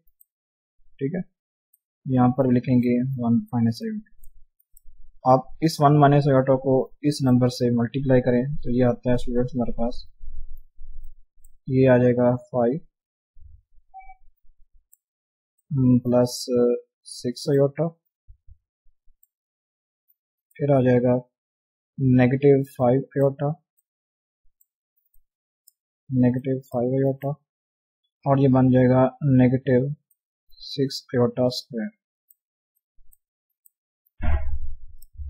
ठीक है, यहाँ पर लिखेंगे 1 - आयोटा। आप इस 1 - आयोटा को इस नंबर से मल्टीप्लाई करें तो ये आता है स्टूडेंट्स हमारे पास, ये आ जाएगा 5 + 6 आयोटा, फिर आ जाएगा -5 आयोटा, -5 आयोटा, और ये बन जाएगा -6 आयोटा स्क्वायर,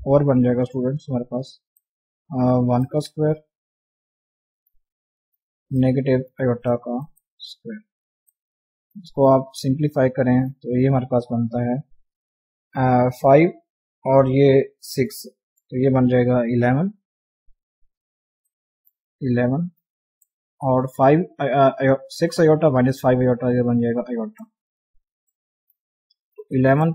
और बन जाएगा स्टूडेंट्स हमारे पास 1 का स्क्वायर नेगेटिव आयोटा का स्क्वायर। इसको आप सिंप्लीफाई करें तो ये हमारे पास बनता है 5 और ये 6, तो ये बन जाएगा 11 और 6 आयोटा - 5 आयोटा, ये बन जाएगा iota. 11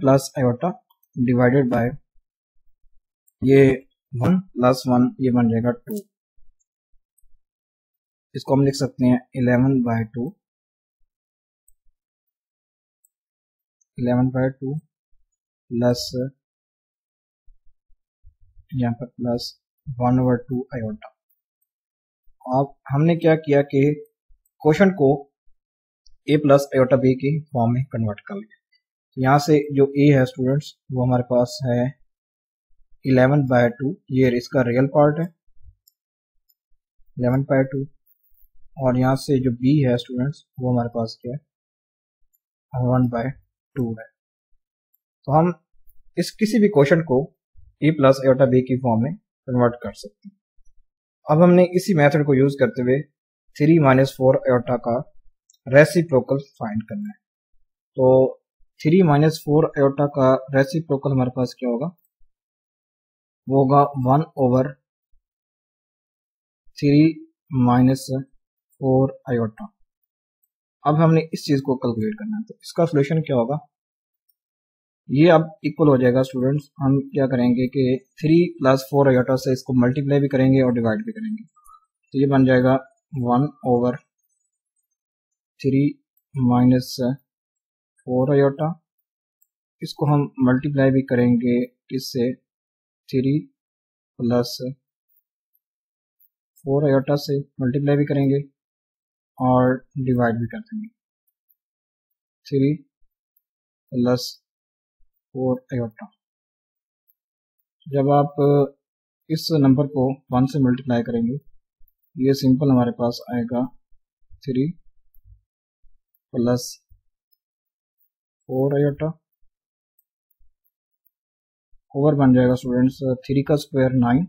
plus iota divided by ये 1 + 1, ये बन जाएगा 2। इसको हम लिख सकते हैं 11/2 प्लस यहाँ पर प्लस 1/2 आयोटा। अब हमने क्या किया कि क्वेश्चन को a + आयोटा b की फॉर्म में कन्वर्ट कर लिया। यहाँ से जो a है स्टूडेंट्स वो हमारे पास है 11/2, ये इसका रियल पार्ट है 11/2, और यहाँ से जो b है स्टूडेंट्स वो हमारे पास क्या है 1/2 है। तो हम इस किसी भी क्वेश्चन को a + आयोटा b की फॉर्म में कन्वर्ट कर सकते हैं। अब हमने इसी मेथड को यूज करते हुए 3 - 4 आयोटा का रेसिप्रोकल फाइंड करना है। तो 3 - 4 आयोटा का रेसिप्रोकल हमारे पास क्या होगा, वो होगा 1/3 - 4 आयोटा। अब हमने इस चीज को कैलकुलेट करना है, तो इसका सोल्यूशन क्या होगा, ये अब इक्वल हो जाएगा स्टूडेंट्स। हम क्या करेंगे कि 3 + 4 आयोटा से इसको मल्टीप्लाई भी करेंगे और डिवाइड भी करेंगे, तो ये बन जाएगा 1/3 - 4 आयोटा। इसको हम मल्टीप्लाई भी करेंगे किससे 3 + 4 आयोटा से मल्टीप्लाई भी करेंगे और डिवाइड भी कर देंगे 3 प्लस 4 आयोटा। जब आप इस नंबर को 1 से मल्टीप्लाई करेंगे ये सिंपल हमारे पास आएगा 3 प्लस 4 आयोटा ओवर बन जाएगा स्टूडेंट्स 3 का स्क्वायर 9,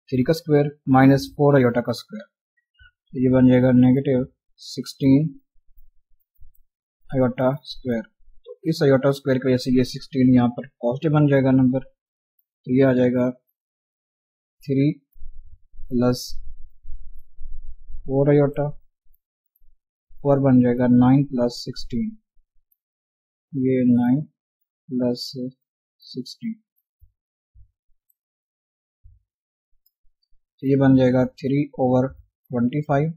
3 का स्क्वायर माइनस 4 आयोटा का स्क्वायर, तो ये बन जाएगा नेगेटिव 16 आयोटा स्क्वायर। तो इस आयोटा स्क्वायर की वजह से ये 16 यहाँ पर पॉजिटिव बन जाएगा नंबर, तो ये आ जाएगा 3 प्लस 4 आयोटा और बन जाएगा 9 प्लस 16, ये 9 प्लस 16, तो ये बन जाएगा 3 ओवर 25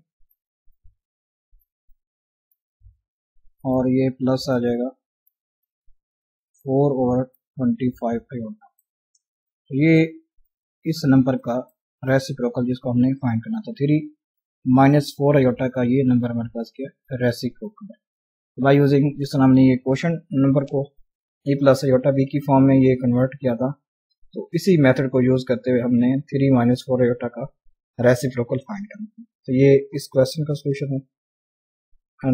और ये प्लस आ जाएगा 4 ओवर 25 आयोटा। तो ये इस नंबर का रेसिप्रोकल जिसको हमने फाइंड करना था, 3 माइनस 4 आयोटा का ये नंबर हमारे पास क्या रेसिप्रोकल है। बाय यूजिंग जिस तरह हमने ये क्वेश्चन नंबर को ए प्लस आयोटा बी की फॉर्म में ये कन्वर्ट किया था, तो इसी मेथड को यूज करते हुए हमने 3 माइनस 4 आयोटा का रेसिप्रोकल फाइंड करना है। तो ये इस क्वेश्चन का सोल्यूशन है।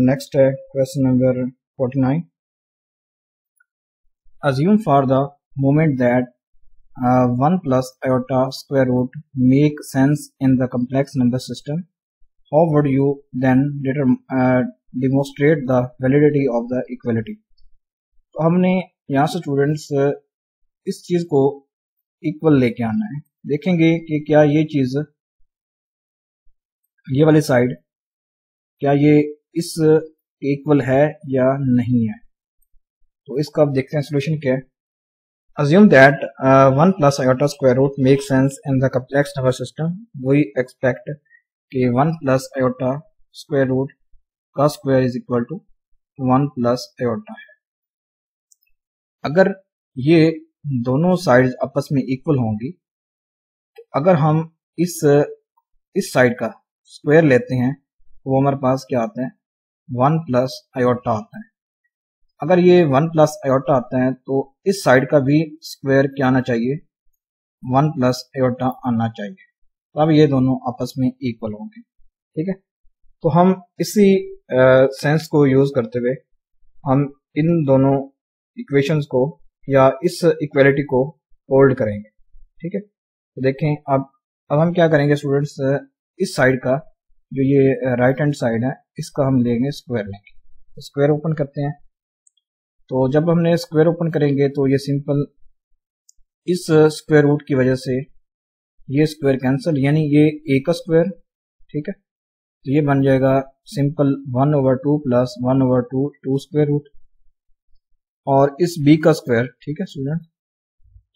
नेक्स्ट है question number 49। Assume for the moment that 1 plus iota square root make sense in the complex number system. How would you then demonstrate the validity of the equality? तो हमने यहाँ से students इस चीज को equal लेके आना है। देखेंगे कि क्या ये चीज ये वाली साइड क्या ये इस इक्वल है या नहीं है। तो इसका अब देखते हैं सोल्यूशन क्या है। Assume that 1 plus iota square root makes sense in the complex number system. We expect कि 1 plus iota square root का square is equal to 1 plus iota है। अगर ये दोनों साइड्स आपस में इक्वल होंगी, तो अगर हम इस साइड का स्क्वायर लेते हैं तो वो हमारे पास क्या आता है 1 प्लस आयोटा आता है। अगर ये 1 प्लस आयोटा आता है तो इस साइड का भी स्क्वायर क्या आना चाहिए 1 प्लस आयोटा आना चाहिए, तब ये दोनों आपस में इक्वल होंगे। ठीक है, तो हम इसी सेंस को यूज करते हुए हम इन दोनों इक्वेशंस को या इस इक्वालिटी को होल्ड करेंगे। ठीक है, तो देखें अब हम क्या करेंगे स्टूडेंट्स, इस साइड का जो ये राइट हैंड साइड है इसका हम लेंगे स्क्वायर लेंगे। तो स्क्वायर ओपन करते हैं, तो जब हमने स्क्वायर ओपन करेंगे तो ये सिंपल इस स्क्वायर रूट की वजह से ये स्क्वायर कैंसिल, यानी ये ए का स्क्वायर। ठीक है, तो ये बन जाएगा सिंपल 1/2 प्लस 1/2 2 स्क्वायर रूट और इस बी का स्क्वायर। ठीक है स्टूडेंट,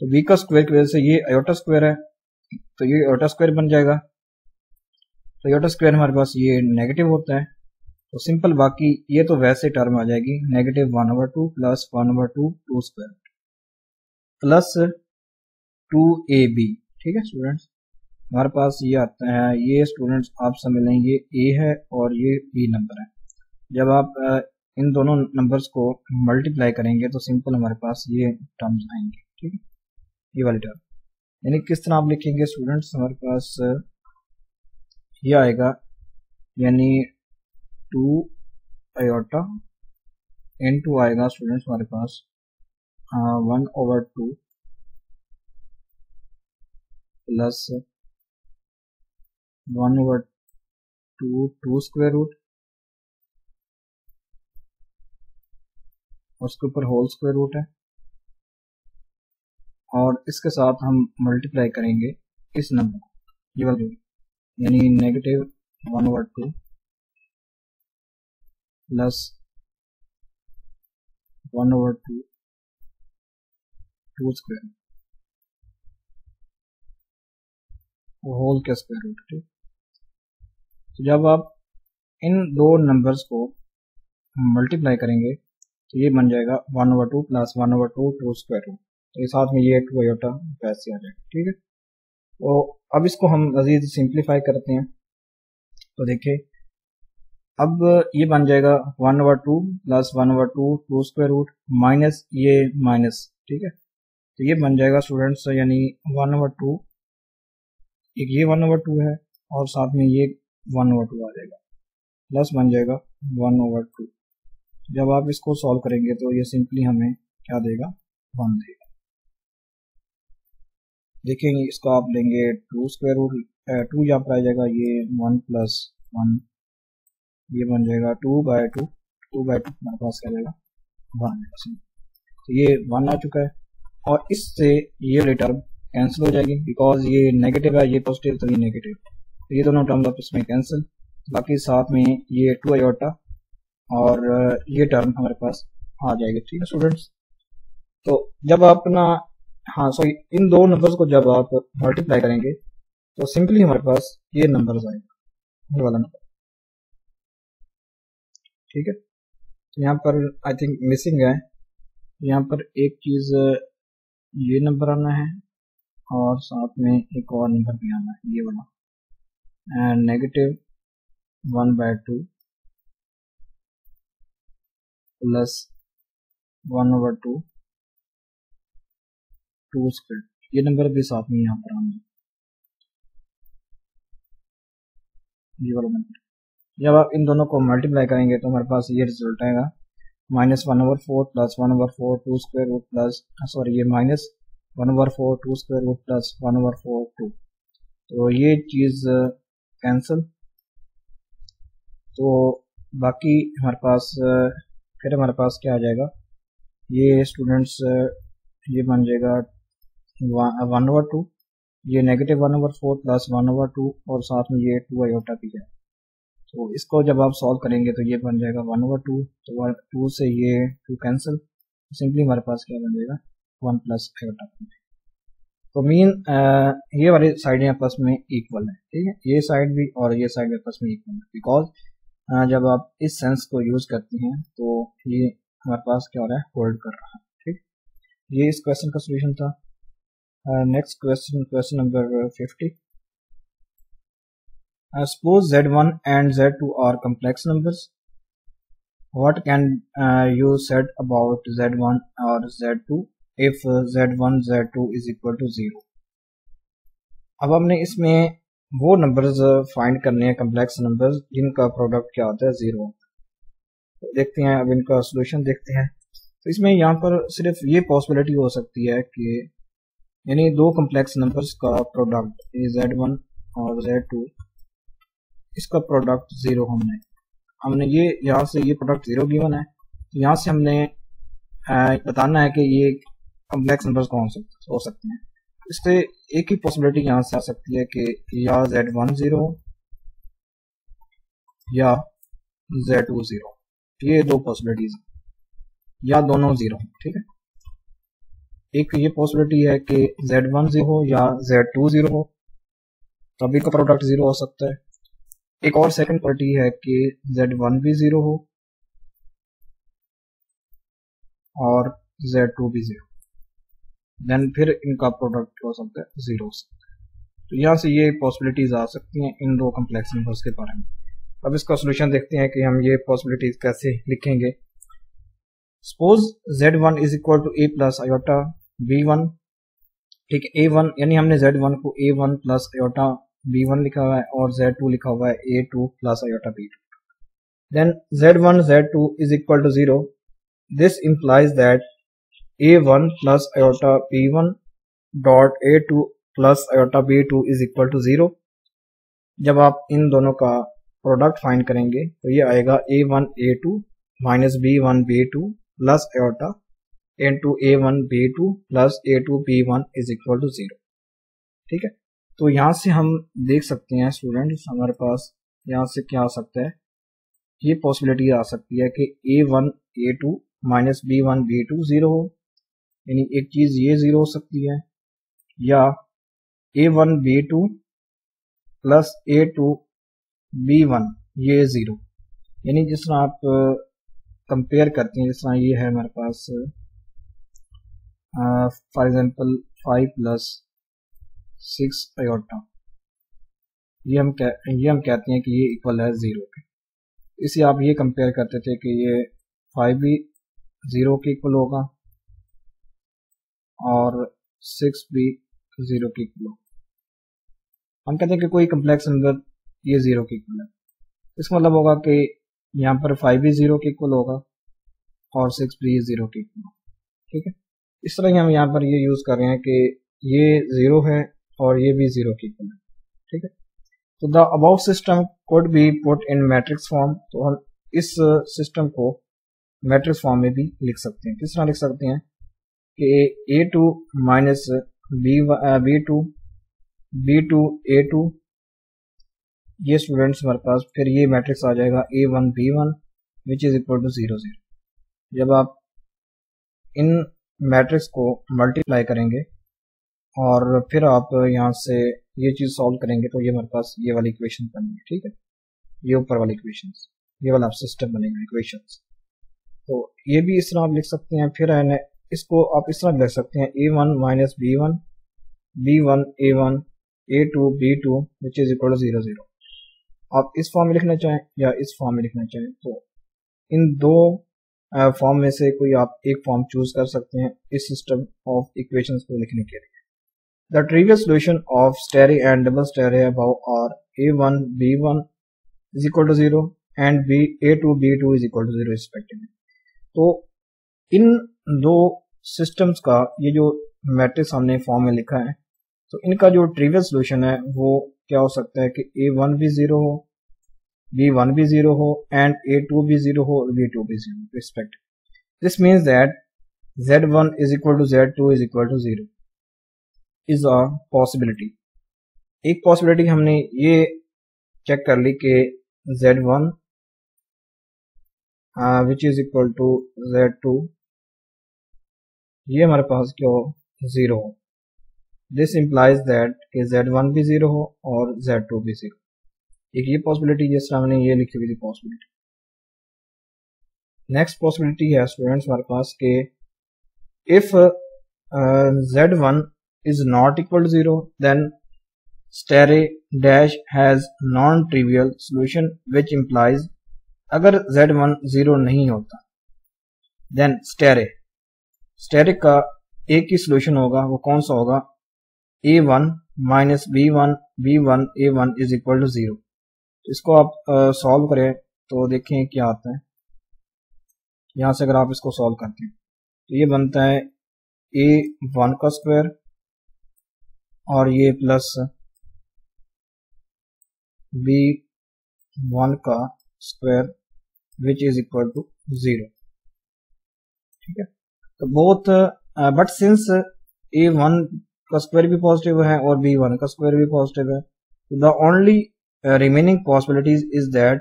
तो बी का स्क्वायर की वजह से ये आयोटा स्क्वायर है, तो ये आयोटा स्क्वायर बन जाएगा। तो आयोटा स्क्वायर हमारे पास ये नेगेटिव होता है, तो सिंपल बाकी ये तो वैसे टर्म आ जाएगी negative 1/2 plus 1/2 2 square plus 2ab। ठीक है स्टूडेंट्स, हमारे पास ये आता है, ये स्टूडेंट्स आप समझ लें ये a है और ये b नंबर है। जब आप इन दोनों नंबर्स को मल्टीप्लाई करेंगे तो सिंपल हमारे पास ये टर्म्स आएंगे। ठीक है, ये वाली टर्म, यानी किस तरह आप लिखेंगे स्टूडेंट्स, हमारे पास ये आएगा यानी 2 आयोटा इनटू आएगा स्टूडेंट्स हमारे पास 1/2 प्लस 1/2 2 स्क्वायर रूट उसके ऊपर होल स्क्वायर रूट है, और इसके साथ हम मल्टीप्लाई करेंगे इस नंबर ये वाली, यानी नेगेटिव 1/2 प्लस 1/2 2 स्क्वायर होल का स्क्वायर रूट। ठीक, तो जब आप इन दो नंबर्स को मल्टीप्लाई करेंगे तो ये बन जाएगा 1/2 प्लस 1/2 2 स्क्वायर रूट, तो ये साथ में ये 2 आयोटा वैसे आ जाएगा। ठीक है, तो अब इसको हम मजीद सिंप्लीफाई करते हैं। तो देखिए अब ये बन जाएगा 1/2 plus 1/2 two square root minus ये माइनस, ठीक है। तो ये बन जाएगा स्टूडेंट्स, यानी 1/2, एक ये 1/2 है और साथ में ये 1/2 आ जाएगा, प्लस बन जाएगा 1/2। जब आप इसको सॉल्व करेंगे तो ये सिंपली हमें क्या देगा, 1 देगा। देखेंगे इसको आप लेंगे 2 स्क्वायर रूट, 2 यहाँ पर आ जाएगा, ये 1 प्लस 1, ये बन जाएगा 2/2, 2/2 हमारे पास क्या जाएगा 1। तो ये 1 आ चुका है और इससे ये वाली टर्म कैंसिल हो जाएगी, बिकॉज ये नेगेटिव है, ये पॉजिटिव, तो ये नेगेटिव, तो ये दोनों टर्म आप इसमें कैंसिल। बाकी साथ में ये 2 आयोटा और ये टर्म हमारे पास आ जाएगी, ठीक है स्टूडेंट्स। तो जब आप ना, हाँ सॉरी, इन दो नंबर्स को जब आप मल्टीप्लाई करेंगे तो सिंपली हमारे पास ये नंबर्स आएगा, ये वाला नंबर, ठीक है। तो यहाँ पर आई थिंक मिसिंग है, यहाँ पर एक चीज ये नंबर आना है और साथ में एक और नंबर भी आना है, ये वाला, and negative 1/2 plus 1/2 two square, ये नंबर भी साथ में यहाँ पर आना है, ये वाला नंबर। जब आप इन दोनों को मल्टीप्लाई करेंगे तो हमारे पास ये रिजल्ट आएगा, -1/4 plus 1/4 two square root plus, sorry, ये -1/4 टू स्क्वायर रूट प्लस 1/4 2, तो ये चीज कैंसिल। तो बाकी हमारे पास फिर हमारे पास क्या आ जाएगा, ये स्टूडेंट्स ये बन जाएगा 1/2, ये -1/4 प्लस 1/2 और साथ में ये 2 आयोटा भी है। तो इसको जब आप सॉल्व करेंगे तो ये बन जाएगा 1/2, तो 2 से ये 2 कैंसिल, सिंपली हमारे पास क्या बन जाएगा 1 प्लस आयोटा। तो मीन ये वाली साइड आपस में इक्वल है, ठीक है, ये साइड भी और ये साइड आपस में इक्वल है, बिकॉज जब आप इस सेंस को यूज करते हैं तो ये हमारे पास क्या हो रहा है, होल्ड कर रहा है, ठीक। ये इस क्वेश्चन का सोल्यूशन था। Next question, question number 50। Suppose Z1 and Z2 are complex numbers. What can you said about Z1 or Z2 if Z1 Z2 is equal to 0? अब हमने इसमें वो नंबर्स फाइंड करने हैं, कम्प्लेक्स नंबर्स, जिनका product क्या होता है 0। तो देखते हैं, अब इनका सोल्यूशन देखते हैं। तो इसमें यहाँ पर सिर्फ ये पॉसिबिलिटी हो सकती है कि यानी दो कम्प्लेक्स नंबर्स का प्रोडक्ट, ये Z1 और Z2, इसका प्रोडक्ट 0 हमने ये यहाँ से ये प्रोडक्ट 0 गिवन है, तो यहाँ से हमने बताना है कि ये कम्प्लेक्स नंबर्स कौन से हो सकते हैं। इससे एक ही पॉसिबिलिटी यहाँ से आ सकती है कि या Z1 0 या Z2 0, ये दो पॉसिबिलिटीज, या दोनों 0, ठीक है। एक ये पॉसिबिलिटी है कि Z1 0 या Z2 0 हो, तभी का प्रोडक्ट 0 हो सकता है। एक और सेकंड पॉसिबिलिटी है कि Z1 भी 0 हो और Z2 भी 0, देन फिर इनका प्रोडक्ट हो सकता है 0 हो सकता है। तो यहाँ से ये पॉसिबिलिटीज आ सकती हैं इन दो कम्प्लेक्स नंबर्स के बारे में। अब इसका सोल्यूशन देखते हैं कि हम ये पॉसिबिलिटीज कैसे लिखेंगे। Suppose Z1 is equal to A plus iota B1, ठीक है, A1 यानी हमने Z1 को A1 प्लस आयोटा B1 लिखा हुआ है और Z2 लिखा हुआ है A2 plus iota B2। Then Z1 Z2 is equal to 0, this implies that A1 plus iota B1 dot A2 plus iota B2 is equal to 0। जब आप इन दोनों का प्रोडक्ट फाइंड करेंगे तो ये आएगा A1 A2 minus B1 B2 plus iota into A1 B2 plus A2 B1 is equal to 0, ठीक है। तो यहाँ से हम देख सकते हैं स्टूडेंट्स, हमारे पास यहाँ से क्या आ सकता है, ये पॉसिबिलिटी आ सकती है कि A1 A2 minus B1 B2 0 हो, यानी एक चीज ये 0 हो सकती है, या A1 B2 plus A2 B1 ये 0, यानी जिस तरह आप कंपेयर करते हैं, जिस तरह ये है हमारे पास फॉर एग्जांपल 5 प्लस 6 आयोटा, ये हम कहते हैं कि ये इक्वल है 0 के, इसे आप ये कंपेयर करते थे कि ये 5 भी 0 के इक्वल होगा और 6 भी 0 के इक्वल होगा। हम कहते हैं कि कोई कम्प्लेक्स नंबर ये 0 के इक्वल है, इसका मतलब होगा कि यहाँ पर 5 भी 0 के इक्वल होगा और 6 भी 0 के इक्वल होगा। ठीक है, इस तरह हम यहाँ पर ये यूज कर रहे हैं कि ये 0 है और ये भी 0 के इक्वल है। ठीक है, तो the above system could be put in matrix form. तो हम इस सिस्टम को मैट्रिक्स फॉर्म में भी लिख सकते हैं। किस तरह लिख सकते हैं कि A2 माइनस B2 A2, ये स्टूडेंट्स हमारे पास फिर ये मैट्रिक्स आ जाएगा A1 B1 which is equal to 0 0। जब आप इन मैट्रिक्स को मल्टीप्लाई करेंगे और फिर आप यहाँ से ये चीज सॉल्व करेंगे तो ये हमारे पास ये वाली इक्वेशन बनेगी। ठीक है, ये ऊपर वाली इक्वेशन, ये वाला सिस्टम बनेगा इक्वेशंस। तो ये भी इस तरह आप लिख सकते हैं। फिर है इसको आप इस तरह लिख सकते हैं A1 minus B1 B1 A1 A2 B2 which is equal to 0 0। आप इस फॉर्म में लिखना चाहें या इस फॉर्म में लिखना चाहें, तो इन दो फॉर्म में से कोई आप एक फॉर्म चूज कर सकते हैं इस सिस्टम ऑफ इक्वेशंस को लिखने के लिए। The trivial solution of starry and double starry above are A1 B1 is equal to 0 and A2 B2 is equal to 0 respectively. तो इन दो सिस्टम्स का ये जो मैट्रिक्स हमने फॉर्म में लिखा है, तो इनका जो ट्रिवियल सॉल्यूशन है वो क्या हो सकता है कि A1 भी 0 हो, B1 भी 0 हो एंड A2 भी 0 हो और B2 भी 0 respectively. This means that Z1 is equal to Z2 is equal to 0 is a possibility। एक पॉसिबिलिटी हमने ये चेक कर ली कि Z1 which is equal to Z2 ये हमारे पास क्या हो 0 हो। दिस इम्प्लाइज दैट कि Z1 भी 0 हो और Z2 भी 0। एक ये पॉसिबिलिटी जिस तरह हमने ये लिखी हुई थी पॉसिबिलिटी। नेक्स्ट पॉसिबिलिटी है स्टूडेंट्स हमारे पास कि if Z1 is not equal to 0 then stare dash has non-trivial solution which implies अगर Z1 0 नहीं होता then स्टेरे का एक ही सोल्यूशन होगा, वो कौन सा होगा A1 minus B1 B1 A1 is equal to 0। इसको आप सॉल्व करें तो देखें क्या आता है। यहां से अगर आप इसको सॉल्व करते हैं तो ये बनता है A1 का स्क्वायर और ये प्लस B1 का square which is equal to 0। ठीक है, तो बोथ बट सिंस A1 का स्क्वायर भी पॉजिटिव है और B1 का स्क्वायर भी पॉजिटिव है, तो the only remaining possibilities is that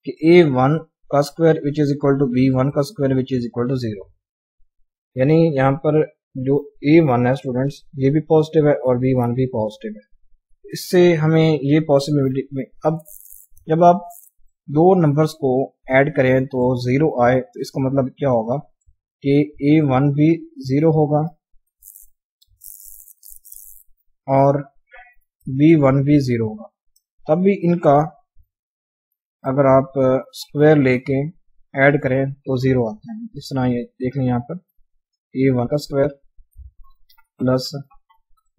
कि A1 का square which is equal to B1 का square which is equal to 0। यानी यहाँ पर जो A1 है स्टूडेंट्स ये भी पॉजिटिव है और B1 भी पॉजिटिव है। इससे हमें ये पॉसिबिलिटी में अब जब आप दो नंबर्स को ऐड करें तो 0 आए, तो इसका मतलब क्या होगा कि A1 भी 0 होगा और B1 भी 0 होगा। तब भी इनका अगर आप स्क्वायर लेके ऐड करें तो 0 आता है। इस तरह ये देख लें यहाँ पर A1 का स्क्वायर प्लस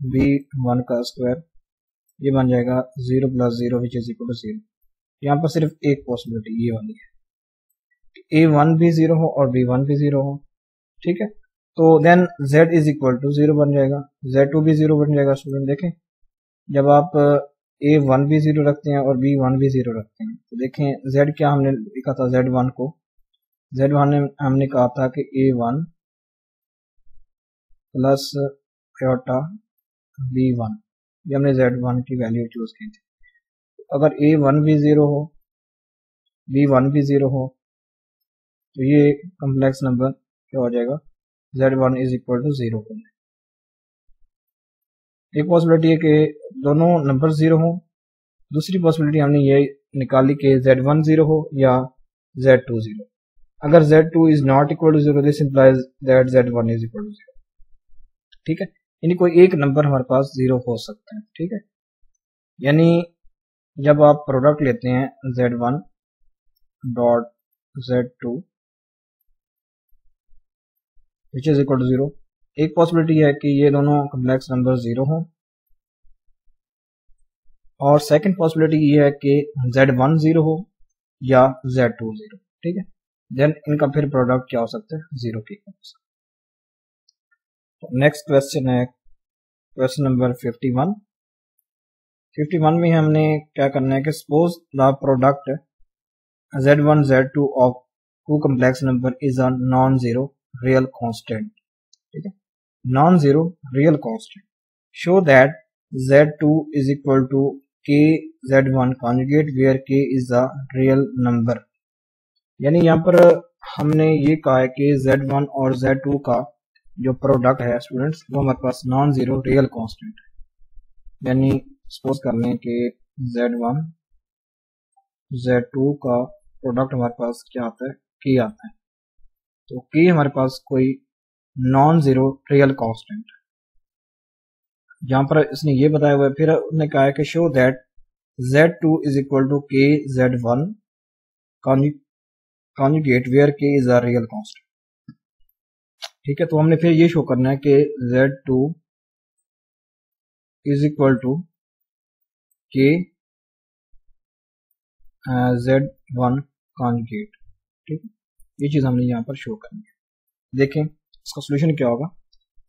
B1 का स्क्वायर ये बन जाएगा 0 plus 0 which is equal to 0। यहाँ पर सिर्फ एक पॉसिबिलिटी ये वाली है A1 भी 0 हो और B1 भी 0 हो। ठीक है, तो then Z is equal to 0 बन जाएगा, Z2 भी 0 बन जाएगा। स्टूडेंट देखें जब आप A1 भी 0 रखते हैं और B1 भी 0 रखते हैं तो देखें Z क्या हमने लिखा था Z1 को, Z1 हमने कहा था कि A1 प्लस आयोटा B1, ये हमने Z1 की वैल्यू चूज की थी। अगर A1 भी 0 हो B1 भी 0 हो तो ये कॉम्प्लेक्स नंबर क्या हो जाएगा Z1 इज इक्वल टू 0 हो जाएगा। एक पॉसिबिलिटी है कि दोनों नंबर 0 हो, दूसरी पॉसिबिलिटी हमने ये निकाली कि Z1 0 हो या Z2 0। अगर Z2 is not equal to 0 this implies that Z1 is equal to 0। ठीक है, यानी कोई एक नंबर हमारे पास 0 हो सकता है। ठीक है, यानी जब आप प्रोडक्ट लेते हैं Z1 dot z2 which is equal to 0। एक पॉसिबिलिटी है कि ये दोनों कम्प्लेक्स नंबर 0 हों, और सेकंड पॉसिबिलिटी ये है कि z1 0 हो या z2 0। ठीक है, देन इनका फिर प्रोडक्ट क्या हो सकता है, 0 के इक्वल हो सकता है। तो नेक्स्ट क्वेश्चन है क्वेश्चन नंबर 51। 51 में हमने क्या करना है कि suppose the product z1 z2 of two complex number is a non zero real constant. ठीक है, non zero real constant. Show that z2 is equal to k z1 conjugate where k is a real number। यानी यहाँ पर हमने ये कहा है कि z1 और z2 का जो प्रोडक्ट है स्टूडेंट्स वो हमारे पास नॉन जीरो रियल कांस्टेंट है। यानी सपोज कर लें कि z1 z2 का प्रोडक्ट हमारे पास क्या आता है, k आता है। तो k हमारे पास कोई नॉन जीरो रियल कांस्टेंट है। यहाँ पर इसने ये बताया हुआ है, फिर उसने कहा है कि show that z2 is equal to k z1 conjugate where k is a real constant. ठीक है, तो हमने फिर ये शो करना है कि z2 is equal to k z1 conjugate. ठीक है, ये चीज हमने यहाँ पर शो करनी है। देखें इसका सोल्यूशन क्या होगा।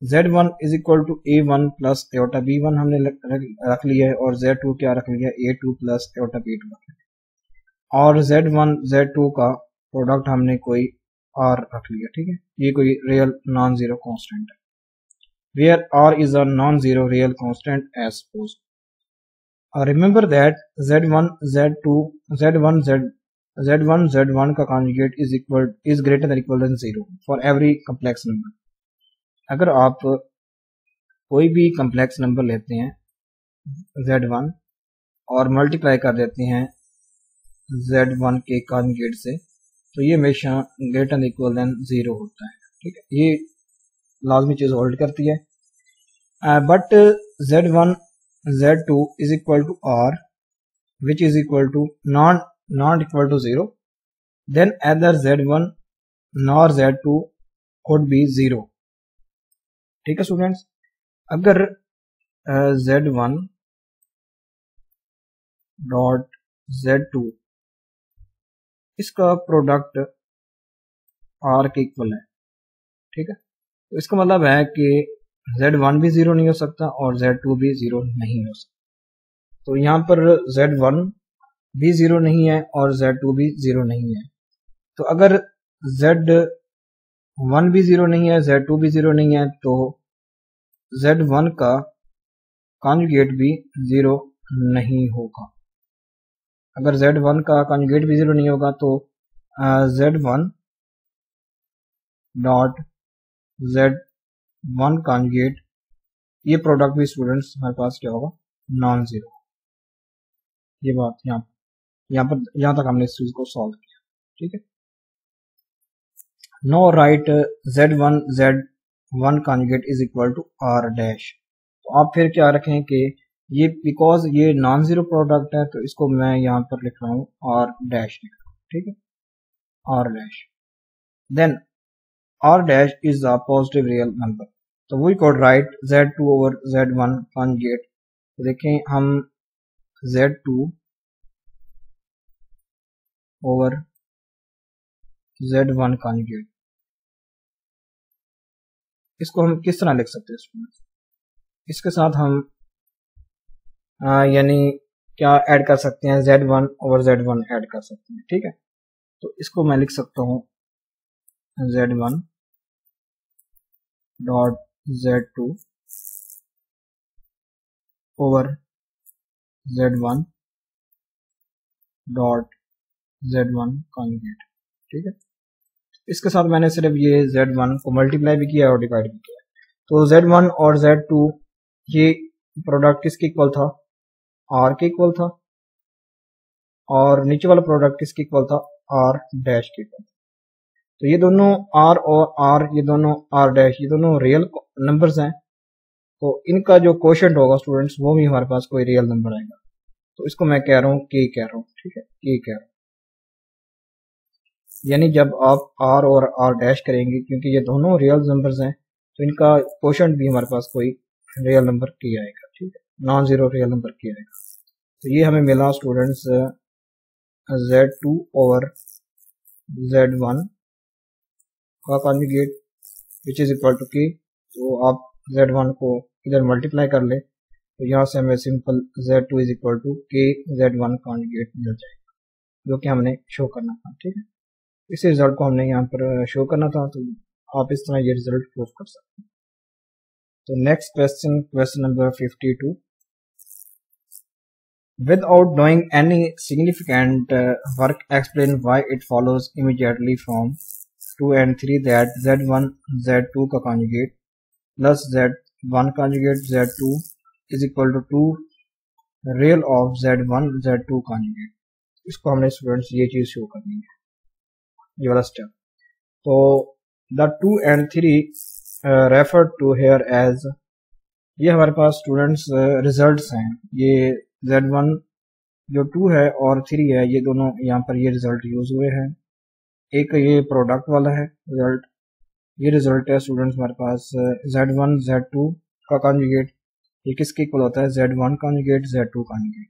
z1 is equal to a1 plus iota b1 हमने रख लिया है, और z2 क्या रख लिया, a2 प्लस एटा b2 रख लिया, और z1 z2 का प्रोडक्ट हमने कोई r रख लिया। ठीक है, ये कोई रियल नॉन जीरो कांस्टेंट है, where r is a non zero real constant as suppose. Remember that z1 z1 का conjugate is greater than equal than 0 for every complex number. अगर आप कोई भी कम्प्लेक्स नंबर लेते हैं z1 और multiply कर देते हैं z1 के कॉन्जुगेट से, तो ये हमेशा ग्रेटर देन इक्वल देन 0 होता है। ठीक है, ये लाजमी चीज होल्ड करती है। But z1 z2 is equal to r which is equal to not equal to 0, then either z1 nor z2 could be 0। ठीक है स्टूडेंट्स, अगर z1 डॉट z2 इसका प्रोडक्ट r के इक्वल है, ठीक है, तो इसका मतलब है कि z1 भी 0 नहीं हो सकता और z2 भी 0 नहीं हो सकता। तो यहाँ पर z1 भी 0 नहीं है और z2 भी 0 नहीं है। तो अगर z1 भी 0 नहीं है, z2 भी 0 नहीं है, तो z1 का कॉन्जुगेट भी 0 नहीं होगा। अगर z1 का कॉन्जुगेट भी 0 नहीं होगा तो z1 डॉट z1 कॉन्जुगेट ये प्रोडक्ट भी स्टूडेंट्स हमारे पास क्या होगा, नॉन जीरो। ये बात यहाँ तक हमने इस चीज को सॉल्व किया। ठीक है, no right z1 conjugate is equal to r dash. तो आप फिर क्या रखें कि ये बिकॉज ये नॉन जीरो प्रोडक्ट है तो इसको मैं यहाँ पर लिख रहा हूँ r डैश लिख रहा हूँ। ठीक है, r dash, then r dash is a positive real number. तो we could write z2 over z1 conjugate. तो देखें हम z2 ओवर z1 कॉन्जुगेट इसको हम किस तरह लिख सकते हैं स्टूडेंट्स। इसके साथ हम यानी क्या ऐड कर सकते हैं, z1 ओवर z1 ऐड कर सकते हैं। ठीक है, तो इसको मैं लिख सकता हूँ z1 dot z2 over z1 dot z1 conjugate. ठीक है, इसके साथ मैंने सिर्फ ये z1 को मल्टीप्लाई भी किया और डिवाइड भी किया। तो z1 और z2 ये प्रोडक्ट किसके इक्वल था, r के इक्वल था, और नीचे वाला प्रोडक्ट किसके इक्वल था, r डैश के इक्वल था। तो ये दोनों r और r, ये दोनों r डैश, ये दोनों रियल नंबर्स हैं। तो इनका जो कोशेंट होगा स्टूडेंट्स वो भी हमारे पास कोई रियल नंबर आएगा। तो इसको मैं कह रहा हूँ k कह रहा हूँ। ठीक है, k कह रहा हूँ। यानी जब आप r और r डैश करेंगे, क्योंकि ये दोनों रियल नंबर्स हैं, तो इनका क्वोशंट भी हमारे पास कोई रियल नंबर की आएगा, ठीक है, नॉन जीरो रियल नंबर की आएगा। तो ये हमें मिला स्टूडेंट्स z2 ओवर z1 का conjugate which is equal to k। तो आप z1 को इधर मल्टीप्लाई कर ले, तो यहाँ से हमें simple z2 is equal to k z1 conjugate मिल जाएगा, जो कि हमने शो करना था, ठीक है। इस रिजल्ट को हमने यहाँ पर शो करना था, तो आप इस तरह ये रिजल्ट प्रूव कर सकते हैं। तो next question, question number 52। Without doing any significant work, explain why it follows immediately from 2 and 3 that z1 z2 का conjugate plus z1 conjugate z2 is equal to 2 real of z1 z2 conjugate। इसको हमने students ये चीज show करनी है, ये वाला step. तो the 2 and 3 referred to here as, ये हमारे पास स्टूडेंट्स रिजल्ट्स हैं। ये z1 जो 2 है और 3 है, ये दोनों यहाँ पर ये रिजल्ट यूज हुए हैं। एक ये प्रोडक्ट वाला है रिजल्ट, ये रिजल्ट है स्टूडेंट्स हमारे पास z1 z2 का कॉन्जुगेट, ये किसके इक्वल होता है z1 कॉन्जुगेट z2 कॉन्जुगेट।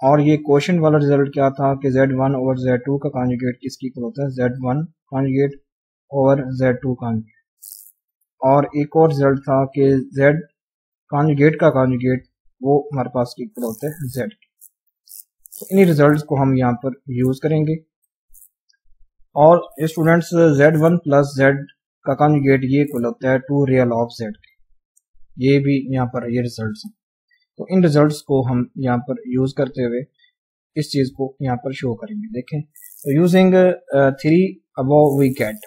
और ये क्वेश्चन वाला रिजल्ट क्या था कि z1 ओवर z2 का कॉन्जुगेट किसके इक्वल होता है z1 conjugate over z2 conjugate. और एक और रिजल्ट था कि z कॉन्जुगेट का कॉन्जुगेट वो हमारे पास इक्वल होता है z। तो इन्हीं रिजल्ट्स को हम यहाँ पर यूज करेंगे। और स्टूडेंट्स z1 प्लस z का कॉन्जुगेट ये इक्वल होता है 2 रियल ऑफ z। ये भी यहाँ पर ये रिजल्ट्स हैं। तो इन रिजल्ट्स को हम यहाँ पर यूज करते हुए इस चीज को यहाँ पर शो करेंगे। देखें, तो यूजिंग 3 अबव वी गेट।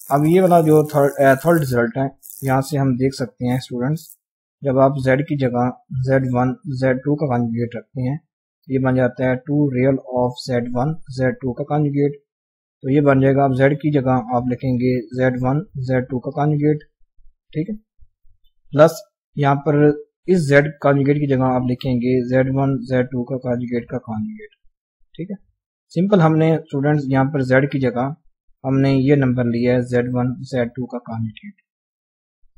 अब ये वाला जो थर्ड रिजल्ट है, यहाँ से हम देख सकते हैं स्टूडेंट्स, जब आप z की जगह z1 z2 का कॉन्जुगेट रखते हैं, ये बन जाता है 2 रियल ऑफ z1 z2 का कॉन्जुगेट। तो ये बन जाएगा, आप z की जगह आप लिखेंगे z1 z2 का कॉन्जुगेट, ठीक है, प्लस यहाँ पर इस z कॉन्जुगेट की जगह आप लिखेंगे z1 z2 का कॉन्जुगेट का कॉन्जुगेट, ठीक है। सिंपल हमने स्टूडेंट्स यहाँ पर z की जगह हमने ये नंबर लिया है z1 z2 का कॉन्जुगेट।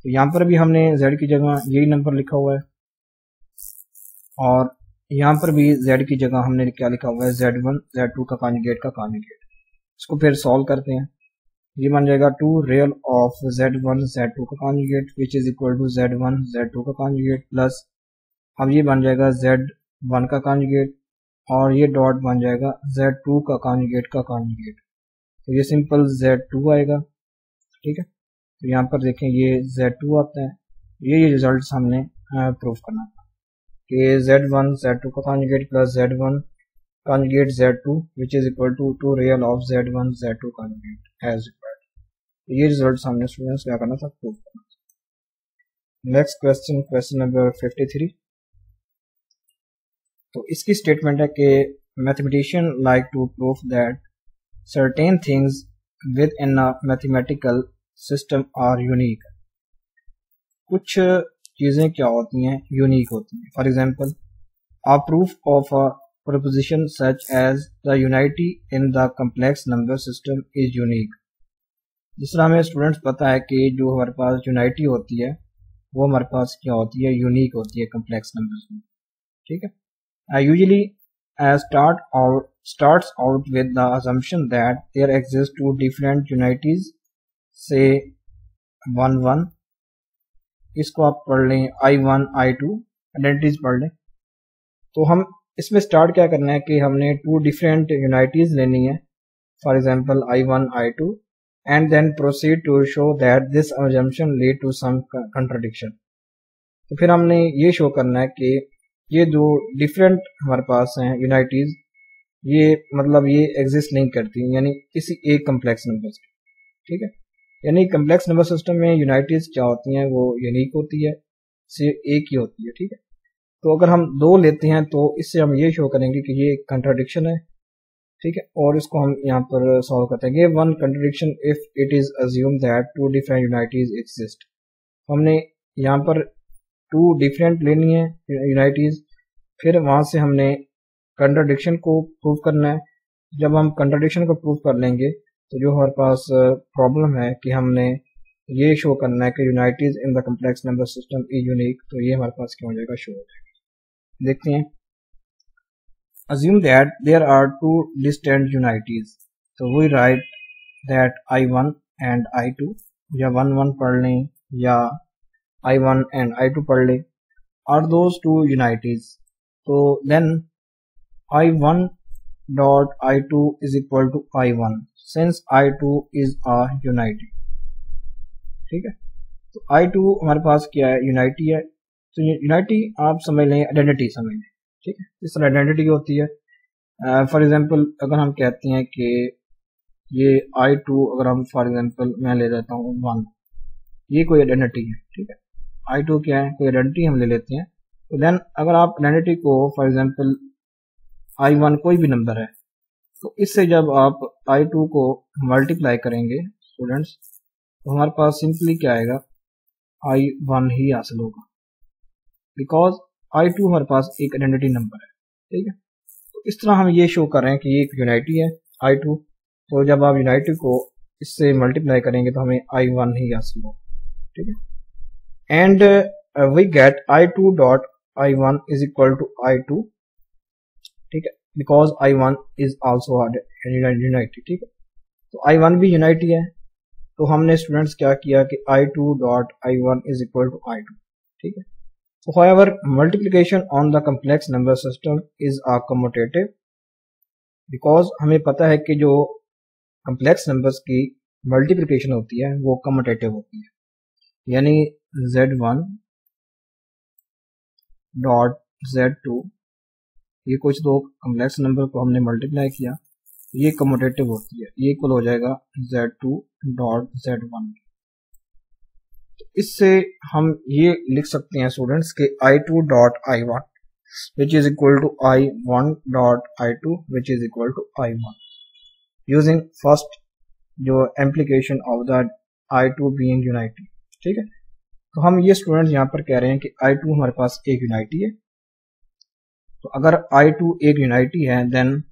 तो यहाँ पर भी हमने z की जगह यही नंबर लिखा हुआ है, और यहाँ पर भी z की जगह हमने क्या लिखा हुआ है z1 z2 का कॉन्जुगेट का कॉन्जुगेट। इसको फिर सॉल्व करते हैं, ये बन जाएगा 2 रियल ऑफ z1 z2 का conjugate which is equal to z1 z2 का कॉन्जुगेट प्लस अब ये बन जाएगा z1 का कॉन्जुगेट, और ये डॉट बन जाएगा z2 का कॉन्जुगेट का कॉन्जुगेट। तो ये सिंपल z2 आएगा, ठीक है। तो यहाँ पर देखें ये z2 आता है। ये रिजल्ट हमने प्रूफ करना था कि z1 z2 का conjugate plus z1 conjugate z2 which is equal to 2 real of z1 z2 conjugate as required. ये रिजल्ट हमने स्टूडेंट्स क्या करना था, प्रूफ करना था। Next question, question number 53। तो इसकी स्टेटमेंट है कि mathematician like to proof that certain things within a mathematical system are unique. कुछ चीजें क्या होती हैं, यूनिक होती हैं। For example, a proof of a proposition such as the unity in the complex number system is unique। जिस तरह हमें स्टूडेंट्स पता है कि जो हमारे पास यूनिटी होती है वो हमारे पास क्या होती है, यूनिक होती है कम्प्लेक्स नंबर्स में, ठीक है। Usually starts out with the assumption that there exist two different unities, say 1 1। इसको आप पढ़ लें I1 I2 आइडेंटिटीज पढ़ लें। तो हम इसमें स्टार्ट क्या करना है कि हमने 2 डिफरेंट यूनिटीज लेनी है, for example I1 I2, and then proceed to show that this assumption lead to some contradiction. तो फिर हमने ये शो करना है कि ये जो डिफरेंट हमारे पास हैं यूनिटीज, ये मतलब ये एग्जिस्ट नहीं करती, यानी किसी एक कम्प्लेक्स नंबर से, ठीक है। यानी कम्प्लेक्स नंबर सिस्टम में यूनिटीज क्या होती हैं, वो यूनिक होती है, सिर्फ एक ही होती है, ठीक है। तो अगर हम 2 लेते हैं तो इससे हम ये शो करेंगे कि ये कंट्राडिक्शन है, ठीक है। और इसको हम यहाँ पर सॉल्व करते हैं। One contradiction if it is assume that 2 different unities exist. हमने यहाँ पर 2 डिफरेंट लेनी है यूनिटीज, फिर वहां से हमने कंट्राडिक्शन को प्रूव करना है, जब हम कंट्राडिक्शन को प्रूव कर लेंगे तो जो हमारे पास प्रॉब्लम है कि हमने ये शो करना है कि unities in the complex number system is unique, तो ये हमारे पास क्या हो जाएगा, शो हो जाएगा। देखते हैं, assume that there are two distant unities, तो we write that I1 and I2, या 1 पढ़ लें या I1 and I2 पढ़ लें, are those two unities, तो then I1 dot I2 is equal to I1 since I2 is a unity। ठीक है, तो I2 हमारे पास क्या है, यूनाइटी है। तो यूनाइटी आप समझ लें, आइडेंटिटी समझ लें। ठीक है, इस तरह आइडेंटिटी होती है। फॉर एग्जांपल अगर हम कहते हैं कि ये I2, अगर हम फॉर एग्जांपल मैं ले लेता हूँ 1, ये कोई आइडेंटिटी है। ठीक है, I2 क्या है, कोई आइडेंटिटी हम ले लेते हैं। तो देन अगर आप आइडेंटिटी को फॉर एग्जांपल I1 कोई भी नंबर है, तो इससे जब आप I2 को मल्टीप्लाई करेंगे स्टूडेंट्स, तो हमारे पास सिंपली क्या आएगा, I1 ही हासिल होगा, बिकॉज I2 हमारे पास एक आइडेंटिटी नंबर है। ठीक है, तो इस तरह हम ये शो कर रहे हैं कि ये एक यूनाइटी है I2, तो जब आप यूनाइटी को इससे मल्टीप्लाई करेंगे तो हमें I1 ही हासिल होगा। ठीक है, and we get I2 dot I1 is equal to I2। ठीक है, because I1 is also unity. ठीक है, तो I1 भी यूनाइटी है, तो हमने स्टूडेंट्स क्या किया कि I2 dot I1 is equal to I2। ठीक है, so however multiplication on the complex number system is a commutative, because हमें पता है कि जो complex numbers की मल्टीप्लिकेशन होती है वो कम्यूटेटिव होती है, यानी Z1 डॉट Z2, ये कुछ दो कम्प्लेक्स नंबर को हमने मल्टीप्लाई किया, ये कम्यूटेटिव होती है, ये इक्वल हो जाएगा Z2 डॉट Z1। इससे हम ये लिख सकते हैं स्टूडेंट्स के I2 dot I1 which is equal to I1 dot I2 which is equal to I1 using first जो implication of the I2 being unity. ठीक है, तो हम ये स्टूडेंट्स यहाँ पर कह रहे हैं कि I2 हमारे पास एक यूनाइटी है, तो अगर I2 एक यूनाइटी है देन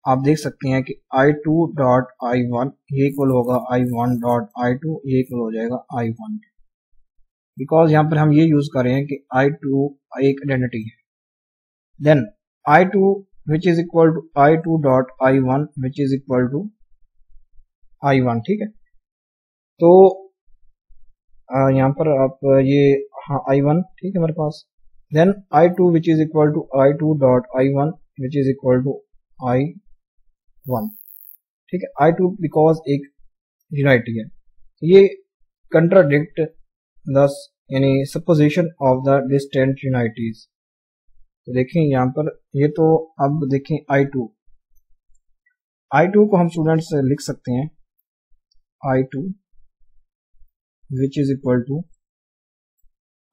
आप देख सकते हैं कि I2 डॉट I1 ये इक्वल होगा I1 डॉट I2, ये इक्वल हो जाएगा I1, बिकॉज यहाँ पर हम ये यूज कर रहे हैं कि I2 एक आइडेंटिटी है। Then I2 which is equal to I2 dot I1 which is equal to I1। ठीक है, तो यहाँ पर आप ये I1, ठीक है हमारे पास, then I2 which is equal to I2 dot I1 which is equal to I1। ठीक है, I2 बिकॉज एक यूनाइटी है, ये कंट्राडिक्ट दस यानी सपोजिशन ऑफ द डिस्टेंट यूनाइटीज। तो देखें यहाँ पर ये, तो अब देखें I2 को हम स्टूडेंट्स लिख सकते हैं I2 which is equal to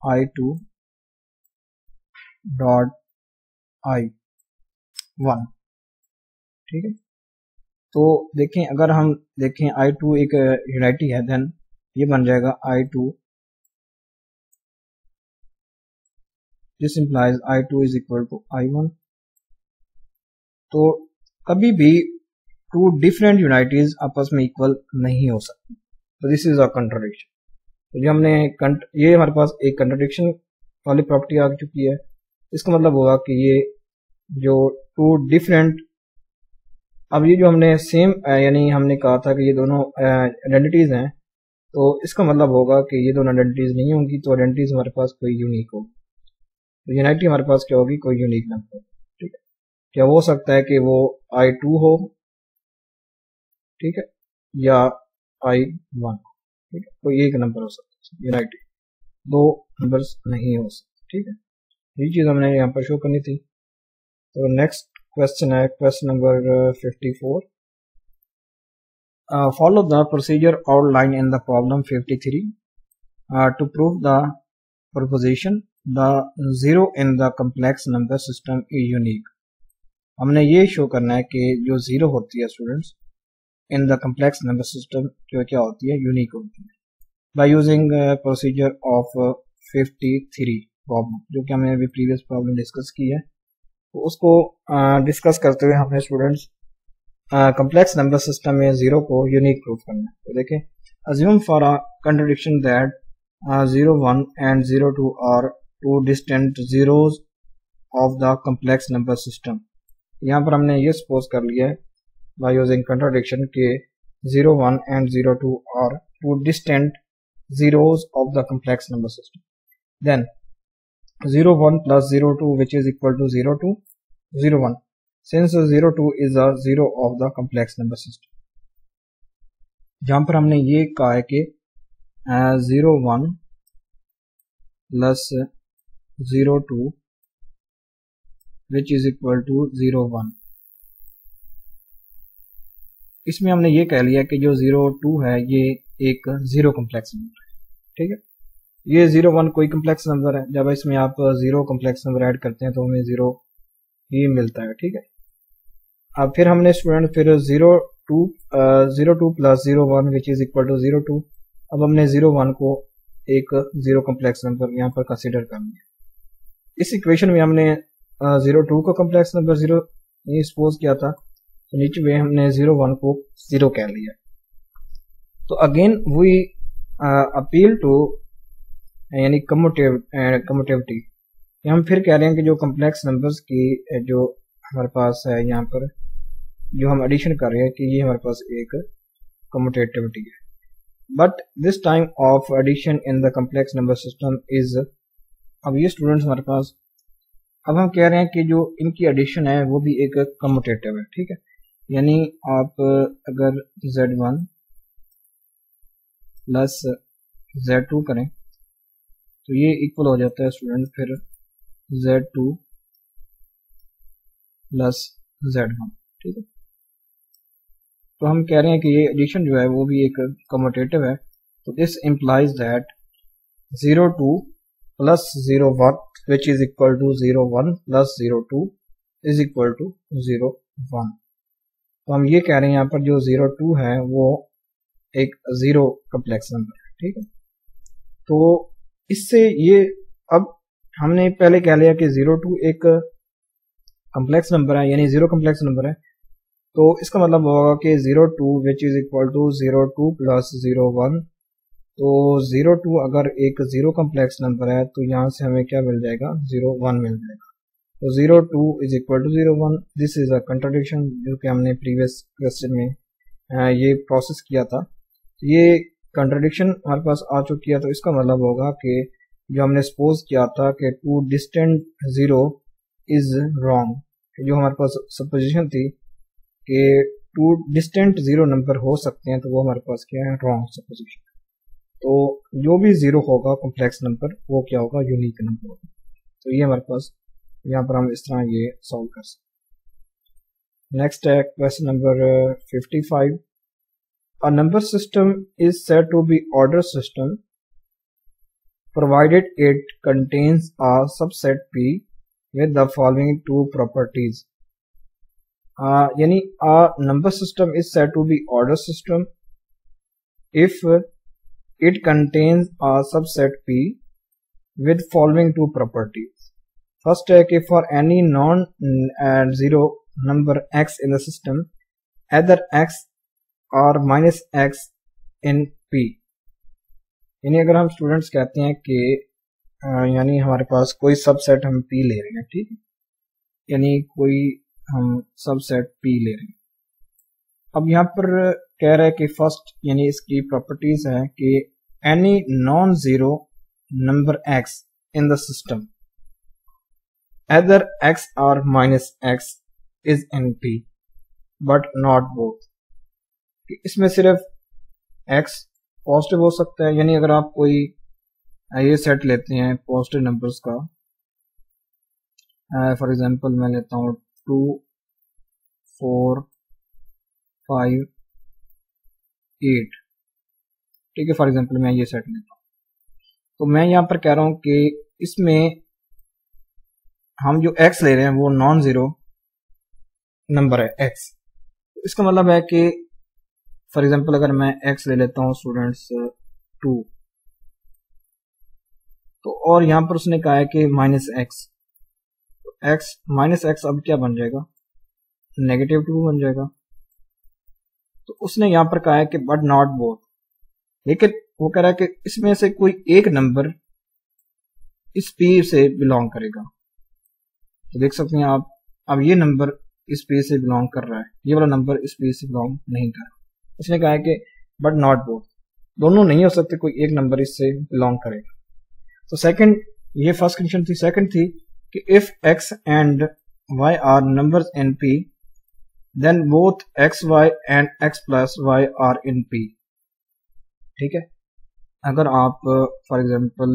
I2 dot I1। ठीक है, तो देखें अगर हम देखें I2 एक यूनाइटी है, देन ये बन जाएगा I2, this implies I2 is equal to I1। तो कभी भी टू डिफरेंट यूनाइटीज आपस में इक्वल नहीं हो सकती, तो दिस इज अ कंट्राडिक्शन। तो जो हमने ये हमारे पास एक कंट्राडिक्शन वाली प्रॉपर्टी आ चुकी है, इसका मतलब होगा कि ये जो टू डिफरेंट, अब ये जो हमने सेम यानी हमने कहा था कि ये दोनों आइडेंटिटीज हैं, तो इसका मतलब होगा कि ये दोनों आइडेंटिटीज नहीं होंगी, तो आइडेंटिटीज हमारे पास कोई यूनिक होगी, तो यूनाइटी हमारे पास क्या होगी, कोई यूनिक नंबर। ठीक है, क्या हो सकता है कि वो I2 हो, ठीक है, या I1, ठीक है, कोई एक नंबर हो सकता है, यूनाइटी दो नंबर्स नहीं हो सकते। ठीक है, ये चीज हमने यहाँ पर शो करनी थी। तो नेक्स्ट क्वेश्चन है question number 54। Follow the procedure outline in the problem 53 to prove the proposition the zero in the complex number system is unique. हमने ये शो करना है कि जो जीरो होती है students in the complex number system क्या होती है, यूनिक होती है, by using procedure of 53 problem, जो कि हमने अभी प्रीवियस प्रॉब्लम डिस्कस की है। तो उसको डिस्कस करते हुए हमने स्टूडेंट्स complex number system में जीरो को यूनिक प्रूफ करना है। तो देखें, assume for a contradiction that 0 1 and 0 2 are two distant zeros of the complex number system। यहाँ पर हमने ये सपोज कर लिया है by using contradiction के 0 1 and 0 2 are two distant zeros of the complex number system। Then 0 1 plus 0 2 which is equal to 0 2 0 1 since 0 2 is a zero of the complex number system। जहां पर हमने ये कहा है कि 0 1 plus 0 2 which is equal to 0 1, इसमें हमने ये कह लिया कि जो 0 2 है ये एक जीरो कम्प्लेक्स नंबर है। ठीक है, ये 0 1 कोई कम्प्लेक्स नंबर है, जब इसमें आप जीरो कम्प्लेक्स नंबर ऐड करते हैं तो हमें जीरो ही मिलता है। ठीक है, अब फिर हमने स्टूडेंट फिर 0 2 plus 0 1 which is equal to 0 2, अब हमने 0 1 को एक जीरो कम्प्लेक्स नंबर यहाँ पर कंसीडर कर लिया। इस इक्वेशन में हमने 0 2 को कम्प्लेक्स नंबर जीरो ये सपोज किया था, तो नीचे में हमने 0 1 को जीरो कह लिया। तो अगेन वी अपील टू यानी कम्यूटेटिविटी, हम फिर कह रहे हैं कि जो कम्प्लेक्स नंबर्स की जो हमारे पास है यहाँ पर जो हम एडिशन कर रहे हैं कि ये हमारे पास एक कम्यूटेटिविटी है। But this time of addition in the complex number system is, अब ये स्टूडेंट्स हमारे पास अब हम कह रहे हैं कि जो इनकी एडिशन है वो भी एक कम्यूटेटिव है। ठीक है, यानी आप अगर Z1 प्लस Z2 करें तो ये इक्वल हो जाता है स्टूडेंट फिर Z2 प्लस Z1। ठीक है, तो हम कह रहे हैं कि ये एडिशन जो है वो भी एक कम्यूटेटिव है। तो this implies that 0 2 plus 0 1 which is equal to 0 1 plus 0 2 is equal to 0 1। तो हम ये कह रहे हैं यहाँ पर जो 0 2 है वो एक जीरो कम्प्लेक्स नंबर है। ठीक है, तो इससे ये अब हमने पहले कह लिया कि 0 2 एक कम्प्लेक्स नंबर है यानी जीरो कम्प्लेक्स नंबर है, तो इसका मतलब होगा कि 0 2 which is equal to 0 2 plus 0 1। तो 0 2 अगर एक जीरो कम्प्लेक्स नंबर है तो यहाँ से हमें क्या मिल जाएगा 0 1 मिल जाएगा। तो 0 2 is equal to 0 1, this is a contradiction जो कि हमने प्रीवियस क्वेश्चन में ये प्रोसेस किया था। ये कंट्राडिक्शन हमारे पास आ चुकी है, तो इसका मतलब होगा कि जो हमने सपोज किया था कि two distant zero is wrong, जो हमारे पास सपोजिशन थी कि टू डिस्टेंट जीरो नंबर हो सकते हैं, तो वो हमारे पास क्या है रॉन्ग सपोजिशन। तो जो भी जीरो होगा कॉम्प्लेक्स नंबर वो क्या होगा यूनिक नंबर होगा। तो ये हमारे पास यहाँ पर हम इस तरह ये सॉल्व कर सकते। नेक्स्ट है question number 55। A number system is said to be order system provided it contains a subset P with the following two properties। यानी a number system is said to be order system if it contains a subset P with following two properties। First है कि for any non-zero number x in the system either x और minus x in P, यानी अगर हम students कहते हैं कि यानी हमारे पास कोई सबसेट हम पी ले रहे हैं, ठीक है, यानी कोई हम सबसेट पी ले रहे हैं। अब यहाँ पर कह रहा है कि फर्स्ट यानी इसकी प्रॉपर्टीज है कि any non zero number x in the system either x or minus x is in P but not both. इसमें सिर्फ x पॉजिटिव हो सकता है, यानी अगर आप कोई ये सेट लेते हैं पॉजिटिव नंबर्स का, फॉर एग्जांपल मैं लेता हूँ 2 4 5 8, ठीक है, फॉर एग्जांपल मैं ये सेट लेता हूँ, तो मैं यहाँ पर कह रहा हूँ कि इसमें हम जो x ले रहे हैं वो नॉन जीरो नंबर है x। इसका मतलब है कि फॉर एग्जाम्पल अगर मैं x ले लेता हूँ स्टूडेंट्स 2, तो और यहां पर उसने कहा है कि माइनस एक्स, तो x माइनस एक्स अब क्या बन जाएगा नेगेटिव 2 बन जाएगा। तो उसने यहाँ पर कहा है कि बट नॉट बोथ, लेकिन वो कह रहा है कि इसमें से कोई एक नंबर इस P से बिलोंग करेगा। तो देख सकते हैं आप, अब ये नंबर इस P से बिलोंग कर रहा है, ये वाला नंबर इस P से बिलोंग नहीं कर रहा। इसने कहा है कि बट नॉट बोथ, दोनों नहीं हो सकते, कोई एक नंबर इससे बिलोंग करेगा। तो सेकंड, ये फर्स्ट कंडीशन थी। सेकंड थी कि if x and y are numbers in P then both x y and x plus y are in P। ठीक है, अगर आप फॉर एग्जांपल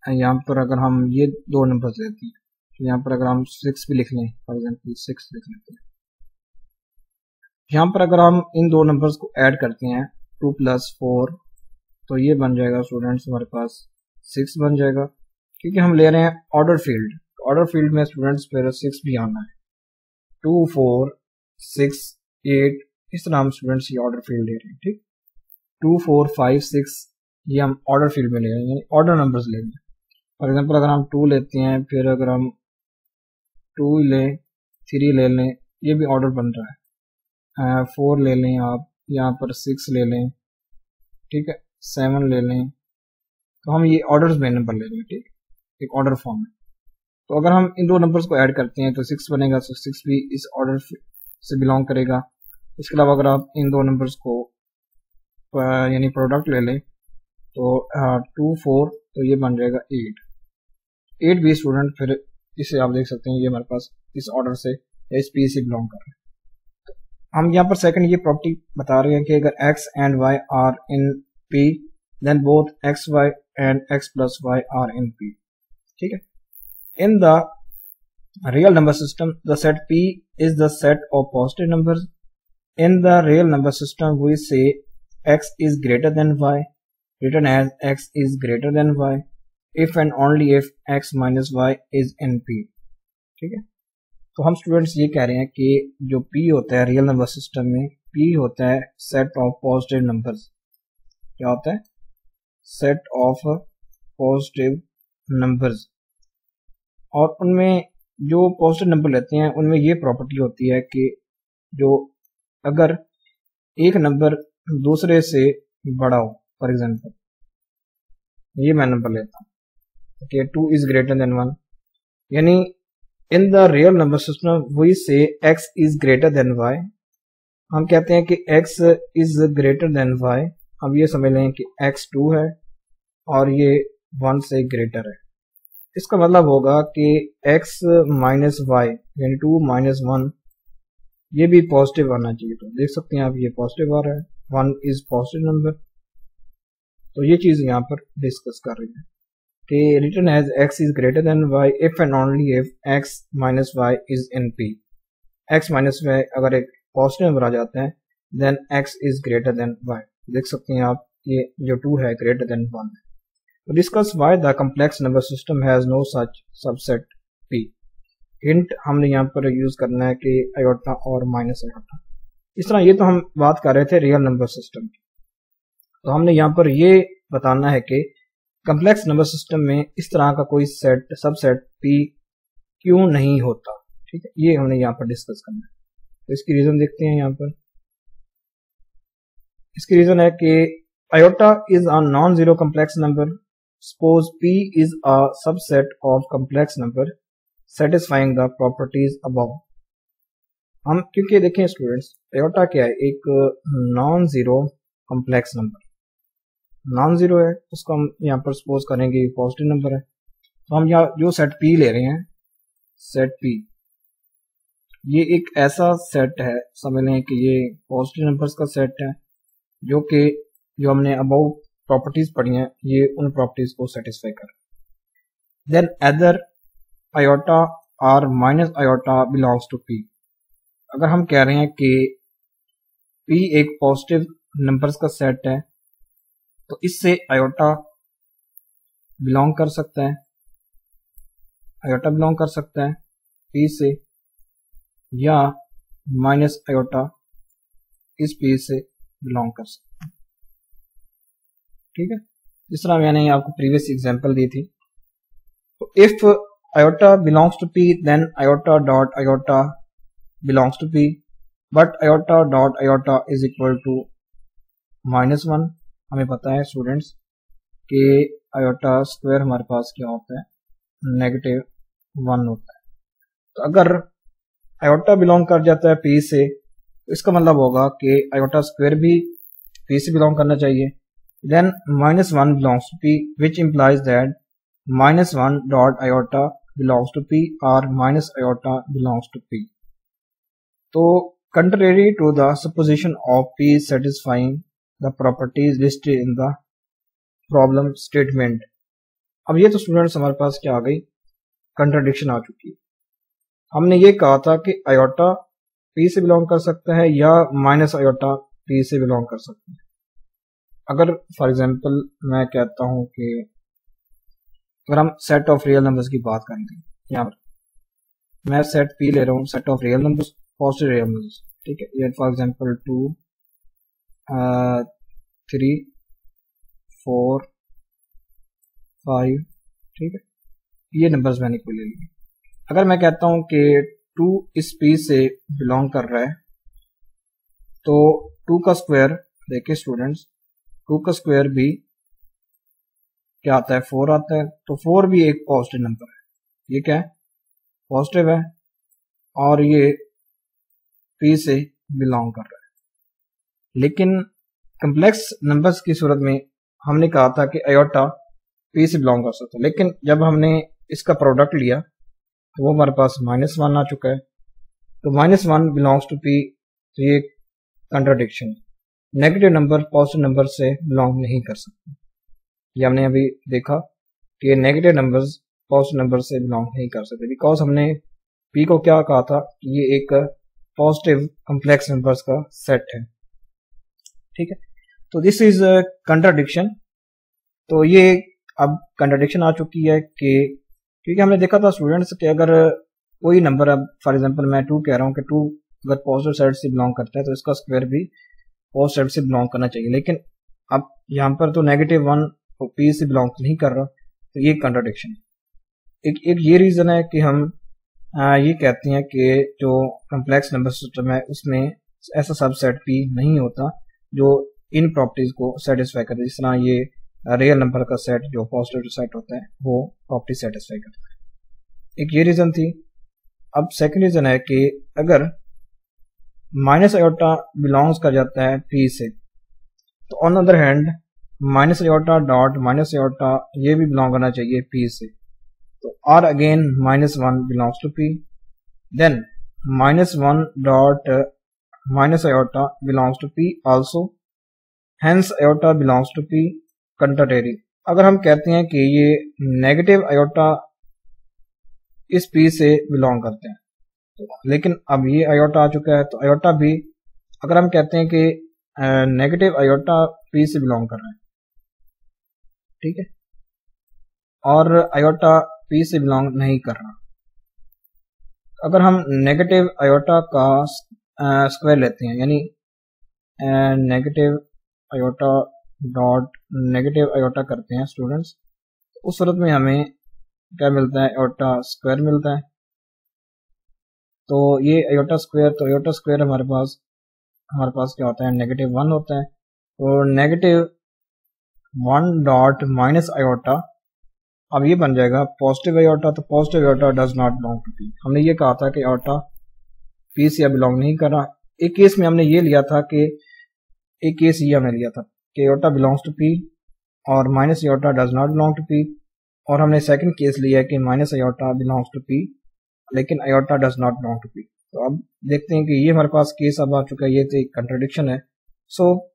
यहाँ पर अगर हम ये दो नंबर्स लेते हैं, तो यहाँ पर अगर हम 6 भी लिख लें, फॉर एग्जांपल 6 लिख लेते हैं, यहाँ पर अगर हम इन दो नंबर्स को ऐड करते हैं 2 प्लस 4, तो ये बन जाएगा स्टूडेंट्स हमारे पास 6 बन जाएगा, क्योंकि हम ले रहे हैं ऑर्डर फील्ड। ऑर्डर फील्ड में स्टूडेंट्स फिर 6 भी आना है, 2 4 6 8, इस तरह हम स्टूडेंट्स ये ऑर्डर फील्ड ले रहे हैं। ठीक, 2 4 5 6 ये हम ऑर्डर फील्ड में ले रहे हैं, यानी ऑर्डर नंबर्स ले रहे हैं। फॉर एग्जांपल अगर हम 2 लेते हैं, फिर अगर हम 2 लें, 3 ले लें, ये भी ऑर्डर बन रहा है। 4 ले लें आप, यहाँ पर 6 ले लें, ठीक है, 7 ले लें, तो हम ये ऑर्डर्स में नंबर ले रहे हैं। ठीक, एक ऑर्डर फॉर्म में। तो अगर हम इन दो नंबर्स को ऐड करते हैं तो 6 बनेगा, तो 6 भी इस ऑर्डर से बिलोंग करेगा। इसके अलावा अगर आप इन दो नंबर्स को यानी प्रोडक्ट ले लें, तो 2 4, तो ये बन जाएगा 8 भी स्टूडेंट, फिर इसे आप देख सकते हैं ये हमारे पास इस ऑर्डर से इस P से बिलोंग कर रहे हैं। तो हम यहाँ पर सेकंड ये प्रॉपर्टी बता रहे हैं कि अगर x and y are in P then both x y and x plus y are in P। ठीक है, in the real number system the set P is the set of positive numbers. In the real number system we say x is greater than y, written as x is greater than y if and only if x minus y is in P। ठीक है, तो हम students ये कह रहे हैं कि जो P होता है रियल नंबर सिस्टम में, P होता है सेट ऑफ पॉजिटिव नंबर्स। क्या होता है? Set of positive numbers. और उनमें जो पॉजिटिव नंबर लेते हैं उनमें ये प्रॉपर्टी होती है कि जो अगर एक नंबर दूसरे से बड़ा हो, फॉर एग्जांपल ये मैं नंबर लेता हूँ कि 2 इज ग्रेटर देन 1, यानी in the real number system we say x is greater than y। हम कहते हैं कि x is greater than y, हम ये समझ लें कि x 2 है और ये 1 से ग्रेटर है। इसका मतलब होगा कि x माइनस वाई यानी 2 माइनस 1 ये भी पॉजिटिव आना चाहिए। तो देख सकते हैं आप ये पॉजिटिव आ रहा है, 1 इज पॉजिटिव नंबर। तो ये चीज यहाँ पर डिस्कस कर रही है कि return as x is greater than y if and only if x minus y is in P। x minus y अगर एक पॉजिटिव नंबर आ जाता है then x is greater than y। देख सकते हैं आप ये जो 2 है ग्रेटर देन 1 है। To discuss why the complex number system has no such subset P। Hint हमने यहाँ पर यूज करना है कि आयोटा और माइनस आयोटा। इस तरह ये तो हम बात कर रहे थे रियल नंबर सिस्टम की, तो हमने यहाँ पर ये बताना है कि कम्प्लेक्स नंबर सिस्टम में इस तरह का कोई सेट सबसेट P क्यों नहीं होता। ठीक है, ये हमने यहाँ पर डिस्कस करना है। तो इसकी रीजन देखते हैं यहाँ पर। इसकी रीजन है कि iota is a non zero complex number. Suppose P is a subset of complex number satisfying the properties above। हम क्योंकि देखें स्टूडेंट्स, आयोटा क्या है? एक non zero complex number. Non zero है, उसको हम यहाँ पर सपोज करेंगे पॉजिटिव नंबर है। तो हम यहाँ जो सेट P ले रहे हैं, सेट P, ये एक ऐसा सेट है, समझ लें कि ये पॉजिटिव नंबर्स का सेट है जो कि जो हमने अबाउ प्रॉपर्टीज पढ़ी हैं, ये उन प्रॉपर्टीज को सेटिस्फाई कर। देन अदर आयोटा और minus iota belongs to P। अगर हम कह रहे हैं कि P एक पॉजिटिव नंबर्स का सेट है तो इससे आयोटा बिलोंग कर सकता है, आयोटा बिलोंग कर सकता है P से, या माइनस आयोटा इस P से बिलोंग कर सकता है। ठीक है, जिस तरह मैंने आपको प्रीवियस एग्जांपल दी थी। तो if iota belongs to P then iota dot iota belongs to P। But iota dot iota is equal to -1। हमें पता है स्टूडेंट्स कि आयोटा स्क्वायर हमारे पास क्या होता है, -1 होता है। तो अगर आयोटा बिलोंग कर जाता है पी से, तो इसका मतलब होगा कि आयोटा स्क्वायर भी पी से बिलोंग करना चाहिए। Then -1 belongs to P, which implies that -1 dot iota belongs to P और minus iota belongs to P. तो contrary to the supposition of p satisfying the properties listed in the problem statement। अब ये तो students हमारे पास क्या आ गई, contradiction आ चुकी है। हमने ये कहा था कि आयोटा पी से बिलोंग कर सकता है या माइनस आयोटा पी से बिलोंग कर सकता है। अगर फॉर एग्जांपल मैं कहता हूं कि अगर हम सेट ऑफ रियल नंबर्स की बात करेंगे, यहाँ पर मैं सेट पी ले रहा हूँ, set of real numbers, positive real numbers, ठीक है। ये फॉर एग्जांपल 2 3 4 5, ठीक है, ये नंबर्स मैंने कोई ले लिए। अगर मैं कहता हूं कि 2 इस पी से बिलोंग कर रहा है, तो 2 का स्क्वायर देखिए स्टूडेंट्स, 2 का स्क्वायर भी क्या आता है, 4 आता है। तो 4 भी एक पॉजिटिव नंबर है, ये क्या है, पॉजिटिव है, और ये पी से बिलोंग कर रहा है। लेकिन कम्प्लेक्स नंबर्स की सूरत में हमने कहा था कि आयोटा पी से बिलोंग कर सकता है, लेकिन जब हमने इसका प्रोडक्ट लिया तो वो हमारे पास -1 आ चुका है। तो -1 बिलोंग्स टू पी, तो ये contradiction, negative number positive number से बिलोंग नहीं कर सकते। ये हमने अभी देखा कि ये नेगेटिव नंबर्स पॉजिटिव नंबर से बिलोंग नहीं कर सकते, बिकॉज हमने पी को क्या कहा था, ये एक पॉजिटिव कम्प्लेक्स नंबर्स का सेट है, ठीक है। तो दिस इज कंट्राडिक्शन। तो ये अब कंट्राडिक्शन आ चुकी है कि, क्योंकि हमने देखा था स्टूडेंट्स कि अगर कोई नंबर, अब फॉर एग्जांपल मैं 2 कह रहा हूँ कि 2 अगर पॉजिटिव साइड से बिलोंग करता है तो इसका स्क्वायर भी पॉजिटिव साइड से बिलोंग करना चाहिए। लेकिन अब यहाँ पर तो -1 तो पी से बिलोंग नहीं कर रहा, तो ये कंट्राडिक्शन। एक ये रीजन है कि हम ये कहते हैं कि जो कम्प्लेक्स नंबर सिस्टम है उसमें ऐसा सबसेट पी नहीं होता जो इन प्रॉपर्टीज को सेटिस्फाई करता है, जिस तरह ये रियल नंबर का सेट जो पॉजिटिव सेट होता है वो प्रॉपर्टी सेटिस्फाई करता है। एक ये रीजन थी। अब सेकंड रीजन है कि अगर माइनस आयोटा बिलोंग्स कर जाता है पी से, तो on other hand minus iota dot minus iota ये भी बिलोंग करना चाहिए पी से। तो और again -1 belongs to P, then -1 dot minus iota belongs to P also, hence iota belongs to P. Contrary, अगर हम कहते हैं कि ये नेगेटिव आयोटा इस पी से बिलोंग करते हैं, तो लेकिन अब ये आयोटा आ चुका है, तो आयोटा भी अगर हम कहते हैं कि नेगेटिव आयोटा पी से बिलोंग कर रहा है, ठीक है, और आयोटा पी से बिलोंग नहीं कर रहा, अगर हम नेगेटिव आयोटा का स्क्वायर लेते हैं, यानी negative iota dot negative iota करते हैं स्टूडेंट्स, तो उस सूरत में हमें क्या मिलता है, आयोटा स्क्वायर मिलता है। तो ये आयोटा स्क्वायर, तो आयोटा स्क्वायर हमारे पास क्या होता है, -1 होता है। तो -1 डॉट माइनस आयोटा, अब ये बन जाएगा पॉजिटिव आयोटा, तो positive iota does not belong to P. हमने ये कहा था कि आयोटा पी से बिलोंग नहीं कर रहा। एक केस में हमने ये लिया था कि, एक केस ये हमने लिया था कि आयोटा बिलोंग्स टू पी और minus iota does not belong to P, और हमने सेकंड केस लिया है कि minus iota belongs to P लेकिन iota does not belong to P. तो अब देखते हैं कि ये हमारे पास केस अब आ चुका है, ये तो एक कंट्राडिक्शन है। So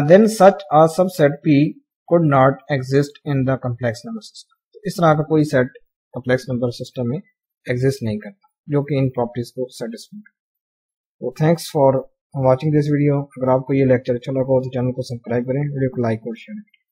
then such a subset P could not exist in the complex number system। तो इस तरह का कोई सेट complex number system में एग्जिस्ट नहीं करता जो कि इन प्रॉपर्टीज को सेटिस्फाई करे। तो thanks for watching this video. अगर आपको ये लेक्चर अच्छा लगा हो तो चैनल को सब्सक्राइब करें, वीडियो को लाइक और शेयर करें।